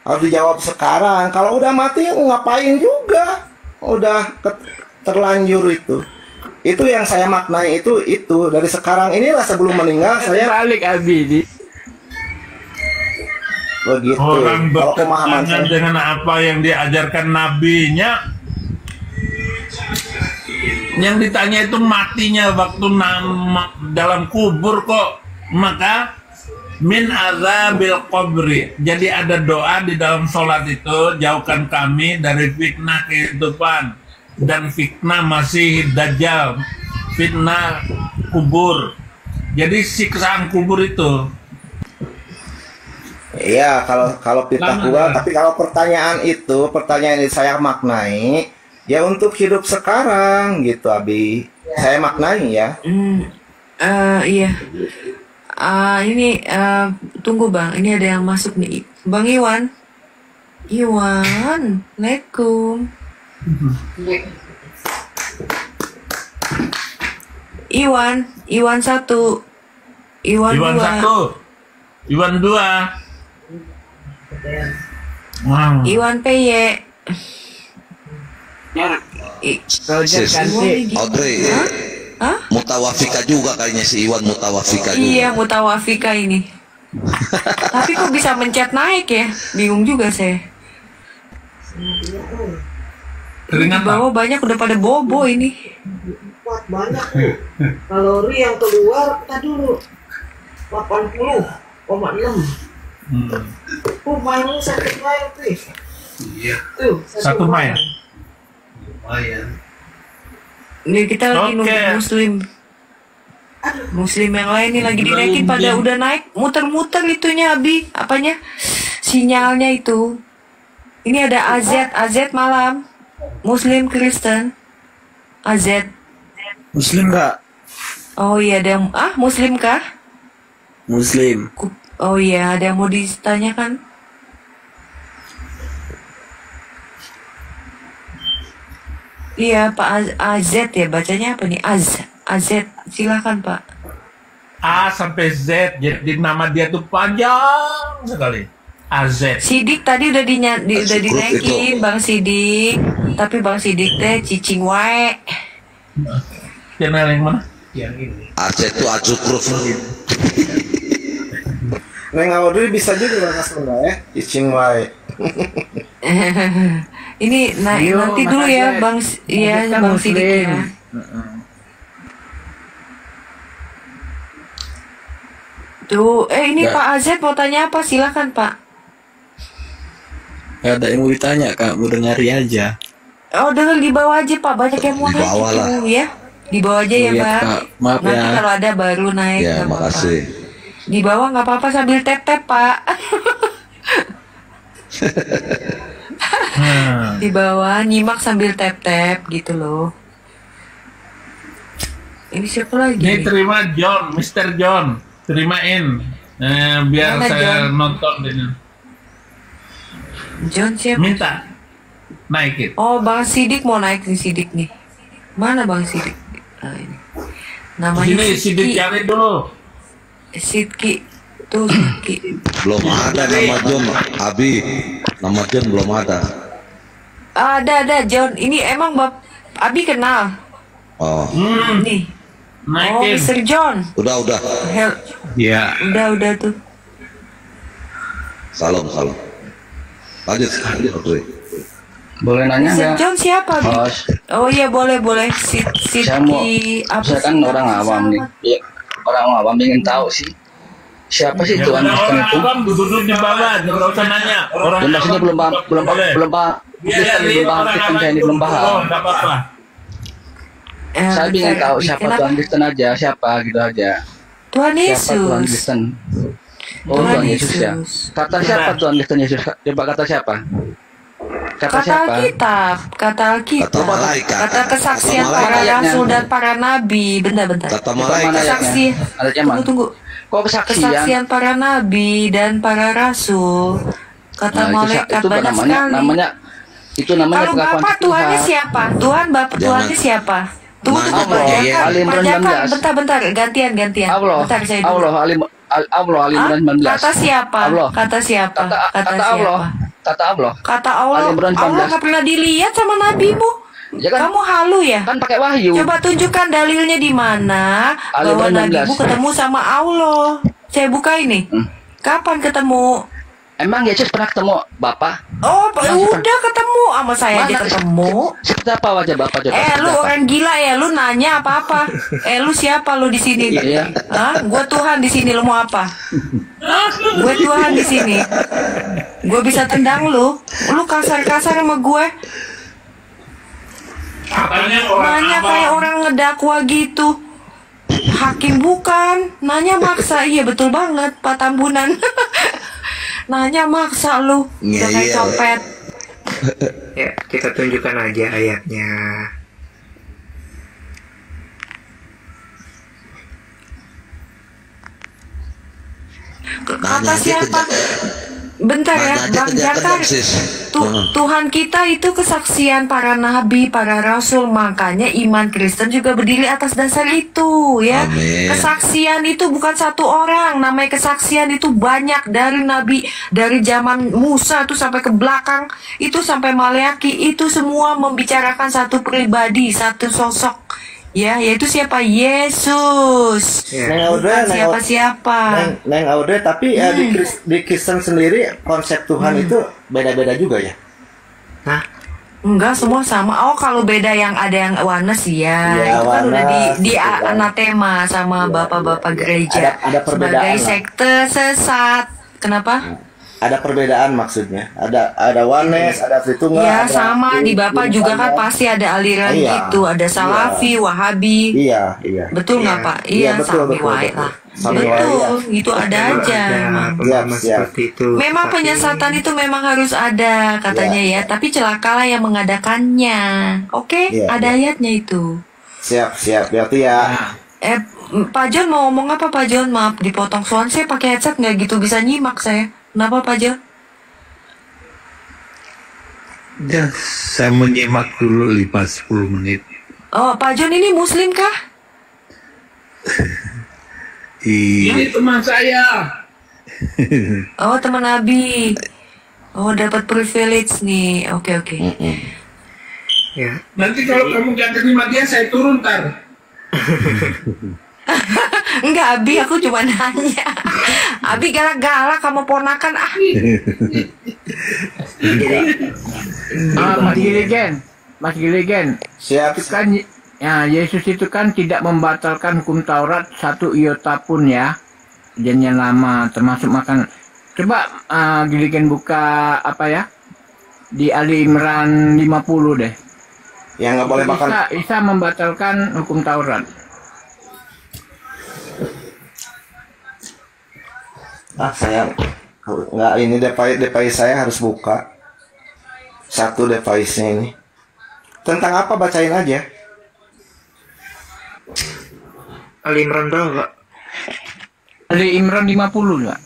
Speaker 5: Harus dijawab sekarang. Kalau udah mati ngapain juga? Udah terlanjur itu. Itu yang saya maknai itu dari sekarang inilah sebelum meninggal saya
Speaker 3: balik Abi ini.
Speaker 5: Begitu.
Speaker 1: Orang
Speaker 5: Kalau pemahaman
Speaker 1: bertentangan dengan apa yang diajarkan nabinya. Yang ditanya itu matinya waktu dalam kubur kok. Maka min azabil qabri. Jadi ada doa di dalam sholat itu, jauhkan kami dari fitnah kehidupan dan fitnah masih dajjal, fitnah kubur. Jadi siksaan kubur itu.
Speaker 5: Iya, kalau fitnah kubur, tapi kalau pertanyaan ini saya maknai ya untuk hidup sekarang gitu, Abi. Saya maknai ya.
Speaker 2: Iya. Ini tunggu Bang, ini ada yang masuk nih. Bang Iwan. Assalamualaikum. Iwan 1. Iwan 2.
Speaker 1: Iwan 2. Wow.
Speaker 2: Iwan PY.
Speaker 6: Audrey.
Speaker 2: Hah?
Speaker 6: Mutawafika juga kayaknya si Iwan Mutawafika juga.
Speaker 2: Iya, Mutawafika ini. Tapi kok bisa mencet naik ya? Bingung juga saya. Di bawah banyak udah pada bobo ini.
Speaker 10: Kuat banyak tuh. Kalori yang keluar kita dulu 80,6. Mainnya 1 mile tuh.
Speaker 1: Iya.
Speaker 10: Tuh,
Speaker 1: 1 mile.
Speaker 10: Lumayan.
Speaker 2: Ini kita lagi nunggu Muslim yang lain nih lagi dinaikin pada udah naik muter-muter itunya Abi, apanya? Sinyalnya itu. Ini ada AZ malam. Muslim Kristen. AZ.
Speaker 11: Muslim nggak?
Speaker 2: Oh iya ada Muslim kah?
Speaker 11: Muslim.
Speaker 2: Oh iya ada yang mau ditanyakan? Iya Pak AZ ya bacanya apa nih? AZ silakan Pak.
Speaker 1: A sampai Z, jadi nama dia tuh panjang sekali. AZ.
Speaker 2: Sidik tadi udah dinaikin Bang Sidik, tapi Bang Sidik teh cicing wae.
Speaker 1: Channel yang mana?
Speaker 7: Yang ini.
Speaker 6: AZ itu acukruf.
Speaker 5: Neng Audrey bisa juga bahasa Sunda ya, cicing wae.
Speaker 2: Ini nanti dulu ya Bang Bang Sidik ya. Tuh, ini Pak Azet mau tanya apa? Silakan Pak.
Speaker 11: Gak ada yang mau ditanya Kak, mau dengari aja.
Speaker 2: Oh dengar di bawah aja Pak, banyak yang mau naik ya. Di bawah aja ya Pak.
Speaker 11: Maaf
Speaker 2: nanti
Speaker 11: ya.
Speaker 2: kalau ada baru naik.
Speaker 6: Ya makasih.
Speaker 2: Di bawah nggak apa-apa sambil tap-tap Pak. Di bawah nyimak sambil tap-tap gitu loh. Ini siapa lagi?
Speaker 1: Ini terima John, Mr. John, terimain. Biar
Speaker 2: mana
Speaker 1: saya
Speaker 2: John?
Speaker 1: nonton dengan.
Speaker 2: John siapa?
Speaker 1: Minta naikin.
Speaker 2: Oh Bang Sidik mau naik nih Sidik nih. Mana Bang Sidik? Ini. Namanya
Speaker 1: Sini Sidik cari dulu.
Speaker 2: Sidki tuh Sidki.
Speaker 6: Belum ada nama John, Abi. Nama John belum ada.
Speaker 2: Ada John. Ini emang Abi kenal.
Speaker 6: Oh.
Speaker 2: Nih.
Speaker 1: Naikin.
Speaker 2: Mr. John.
Speaker 6: Udah.
Speaker 11: Iya.
Speaker 2: Udah tuh.
Speaker 6: Salam. Lanjut.
Speaker 9: Boleh nanya
Speaker 2: Mr.
Speaker 9: nggak?
Speaker 2: John siapa? Bi? Oh iya boleh. Sidki apa
Speaker 9: Saya kan
Speaker 2: sih
Speaker 9: orang
Speaker 2: nama
Speaker 9: awam nih.
Speaker 2: pesawat?
Speaker 9: Iya, orang awam ingin tahu sih. Siapa sih
Speaker 1: Ya,
Speaker 9: Tuhan
Speaker 1: udah,
Speaker 9: Kristen
Speaker 1: orang
Speaker 9: itu?
Speaker 1: awam duduk di bawah, nggak usah nanya. Orang
Speaker 9: Dan maksudnya belum paham,
Speaker 1: Boleh.
Speaker 9: Kristen belum paham, Kristen saya ini belum paham.
Speaker 1: Oh, nggak apa-apa.
Speaker 9: Saya ingin tahu siapa
Speaker 2: Kenapa?
Speaker 9: Tuhan Kristen aja, siapa gitu aja.
Speaker 2: Tuhan
Speaker 9: Siapa Tuhan
Speaker 2: Yesus.
Speaker 9: Kristen? Oh
Speaker 2: Tuhan
Speaker 9: Tuhan Yesus ya.
Speaker 2: Yesus.
Speaker 9: Kata siapa Tuhan Kristen Yesus? Coba kata siapa? Kata
Speaker 2: Alkitab, kata Alkitab,
Speaker 6: Kata malaikat.
Speaker 2: kata kesaksian
Speaker 6: Kata
Speaker 2: para
Speaker 9: malaikat.
Speaker 2: rasul dan para nabi. Bentar.
Speaker 6: Kata malaikat.
Speaker 2: Kesaksian.
Speaker 9: Ayatnya mana?
Speaker 2: Tunggu.
Speaker 9: Kok kesaksian?
Speaker 2: Kesaksian para nabi dan para rasul. Kata
Speaker 9: Nah,
Speaker 2: malaikat
Speaker 9: itu
Speaker 2: banyak
Speaker 9: namanya,
Speaker 2: sekali.
Speaker 9: namanya itu namanya
Speaker 2: Kalau
Speaker 9: pengakuan
Speaker 2: Bapak Tuhannya
Speaker 9: Tuhan.
Speaker 2: siapa? Tuhan Bapak Tuhannya siapa? Tunggu
Speaker 6: Nanya
Speaker 2: Pak
Speaker 6: Allah,
Speaker 2: Jaka,
Speaker 9: Ali Imran
Speaker 2: Pak Jaka,
Speaker 9: 19.
Speaker 2: bentar, gantian.
Speaker 9: Allah,
Speaker 2: Bentar saya dulu.
Speaker 9: Allah, Ali
Speaker 2: Hah?
Speaker 9: Imran 19.
Speaker 2: Kata siapa?
Speaker 9: Allah.
Speaker 2: Kata siapa?
Speaker 9: Kata Allah. Kata Allah.
Speaker 2: Kata Allah.
Speaker 9: Ali Imran 19.
Speaker 2: Allah nggak pernah dilihat sama nabimu.
Speaker 9: Ya kan?
Speaker 2: Kamu halu ya?
Speaker 9: Kan pakai wahyu.
Speaker 2: Coba tunjukkan dalilnya di mana
Speaker 9: Ali
Speaker 2: bahwa
Speaker 9: Imran 19.
Speaker 2: nabimu ketemu sama Allah. Saya buka ini. Kapan ketemu?
Speaker 9: Emang Yesus pernah ketemu Bapak?
Speaker 2: Oh, udah ketemu sama saya aja
Speaker 9: Mana?
Speaker 2: ketemu.
Speaker 9: Seperti apa wajah Bapak? Coba,
Speaker 2: Lu
Speaker 9: seperti apa?
Speaker 2: orang gila ya, lu nanya apa-apa. Lu siapa lu di sini?
Speaker 9: Iya.
Speaker 2: Hah? Gue Tuhan di sini, lu mau apa? Gue Tuhan di sini. Gue bisa tendang lu. Lu kasar-kasar sama gue.
Speaker 1: Katanya orang
Speaker 2: Nanya
Speaker 1: apa?
Speaker 2: kayak orang ngedakwa gitu. Hakim bukan. Nanya maksa. Iya betul banget, Pak Tambunan. Nanya maksa lu. Udah kayak
Speaker 6: Ngeyel.
Speaker 2: copet.
Speaker 4: Ya, kita tunjukkan aja ayatnya.
Speaker 2: Kata
Speaker 6: Nanya aja
Speaker 2: siapa?
Speaker 6: ke-
Speaker 2: Bentar ya,
Speaker 6: Nanya aja
Speaker 2: Bang
Speaker 6: ke
Speaker 2: Jakar.
Speaker 6: Jakar, sis.
Speaker 2: Tuhan kita itu kesaksian para nabi, para rasul. Makanya iman Kristen juga berdiri atas dasar itu ya.
Speaker 6: Amin.
Speaker 2: Kesaksian itu bukan satu orang. Namanya kesaksian itu banyak. Dari nabi, dari zaman Musa itu sampai ke belakang, itu sampai Maleaki, itu semua membicarakan satu pribadi, satu sosok. Ya, yaitu siapa? Yesus.
Speaker 5: Neng Audrey,
Speaker 2: Bukan
Speaker 5: Neng
Speaker 2: siapa-siapa.
Speaker 5: Neng Audrey, tapi di Kristen sendiri konsep Tuhan itu beda-beda juga ya?
Speaker 2: Enggak, semua sama. Oh, kalau beda yang ada yang oneness ya.
Speaker 5: Iya,
Speaker 2: Itu kan udah
Speaker 5: oneness,
Speaker 2: di
Speaker 5: gitu kan.
Speaker 2: anatema sama bapak-bapak gereja.
Speaker 5: Ada perbedaan
Speaker 2: sebagai
Speaker 5: lah.
Speaker 2: sekte sesat. Kenapa?
Speaker 5: Ada perbedaan maksudnya. Ada oneness, ada Tritunggal.
Speaker 2: Ya,
Speaker 5: ada
Speaker 2: sama di bapak juga kan pasti ada aliran
Speaker 5: Iya.
Speaker 2: gitu. Ada Salafi, Wahabi.
Speaker 5: Iya.
Speaker 2: Betul nggak Pak? Iya,
Speaker 5: betul,
Speaker 2: Sami
Speaker 5: betul,
Speaker 2: Wae
Speaker 5: betul.
Speaker 2: lah.
Speaker 5: Sami Wae,
Speaker 2: Betul,
Speaker 5: ya.
Speaker 2: itu ada aja. memang.
Speaker 4: Pemahaman seperti itu.
Speaker 2: Memang
Speaker 4: Tapi-
Speaker 2: penyesatan itu memang harus ada katanya ya, tapi celakalah yang mengadakannya. Oke,
Speaker 5: Iya,
Speaker 2: ada
Speaker 5: iya.
Speaker 2: ayatnya itu.
Speaker 5: Siap. Berarti ya.
Speaker 2: Pak John mau ngomong apa Pak John? Maaf dipotong, soalnya saya pakai headset nggak gitu bisa nyimak saya. Kenapa Pak John?
Speaker 12: Dan saya menyimak dulu 5-10 menit.
Speaker 2: Oh, Pak John ini Muslim kah?
Speaker 12: Iya.
Speaker 1: Ini teman saya.
Speaker 2: Oh, teman Abi. Oh, dapat privilege nih. Oke.
Speaker 4: Ya.
Speaker 1: Nanti kalau kamu gak terima dia, saya turun tar.
Speaker 2: Enggak, Abi, aku cuma nanya. Abi galak-galak kamu ponakan ah.
Speaker 3: Mas Gilegen.
Speaker 5: Siap.
Speaker 3: Itu kan ya Yesus itu kan tidak membatalkan hukum Taurat satu iota pun ya. Perjanjian lama termasuk makan. Coba Gilegen buka apa ya? Di Ali Imran 50 deh.
Speaker 5: Yang nggak boleh makan.
Speaker 3: Isa membatalkan hukum Taurat.
Speaker 5: Saya nggak, ini device saya harus buka. Satu device-nya ini. Tentang apa, bacain aja.
Speaker 4: Ali Imran berapa, Pak?
Speaker 3: Ali Imran 50 enggak?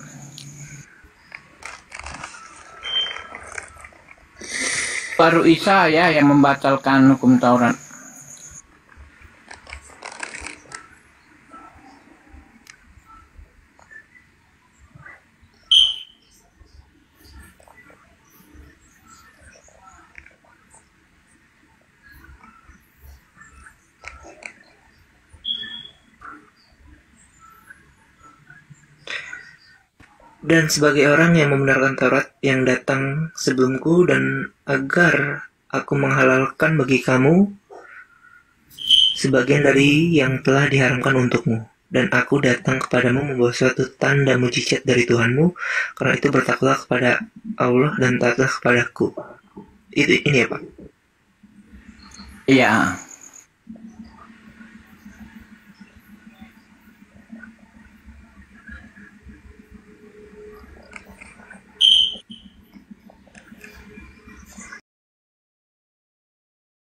Speaker 3: Baru Isa ya yang membatalkan hukum Taurat.
Speaker 4: Dan sebagai orang yang membenarkan Taurat yang datang sebelumku dan agar aku menghalalkan bagi kamu sebagian dari yang telah diharamkan untukmu. Dan aku datang kepadamu membawa suatu tanda mujizat dari Tuhanmu, karena itu bertakwalah kepada Allah dan taatlah kepadaku. Ini ya Pak?
Speaker 3: Iya.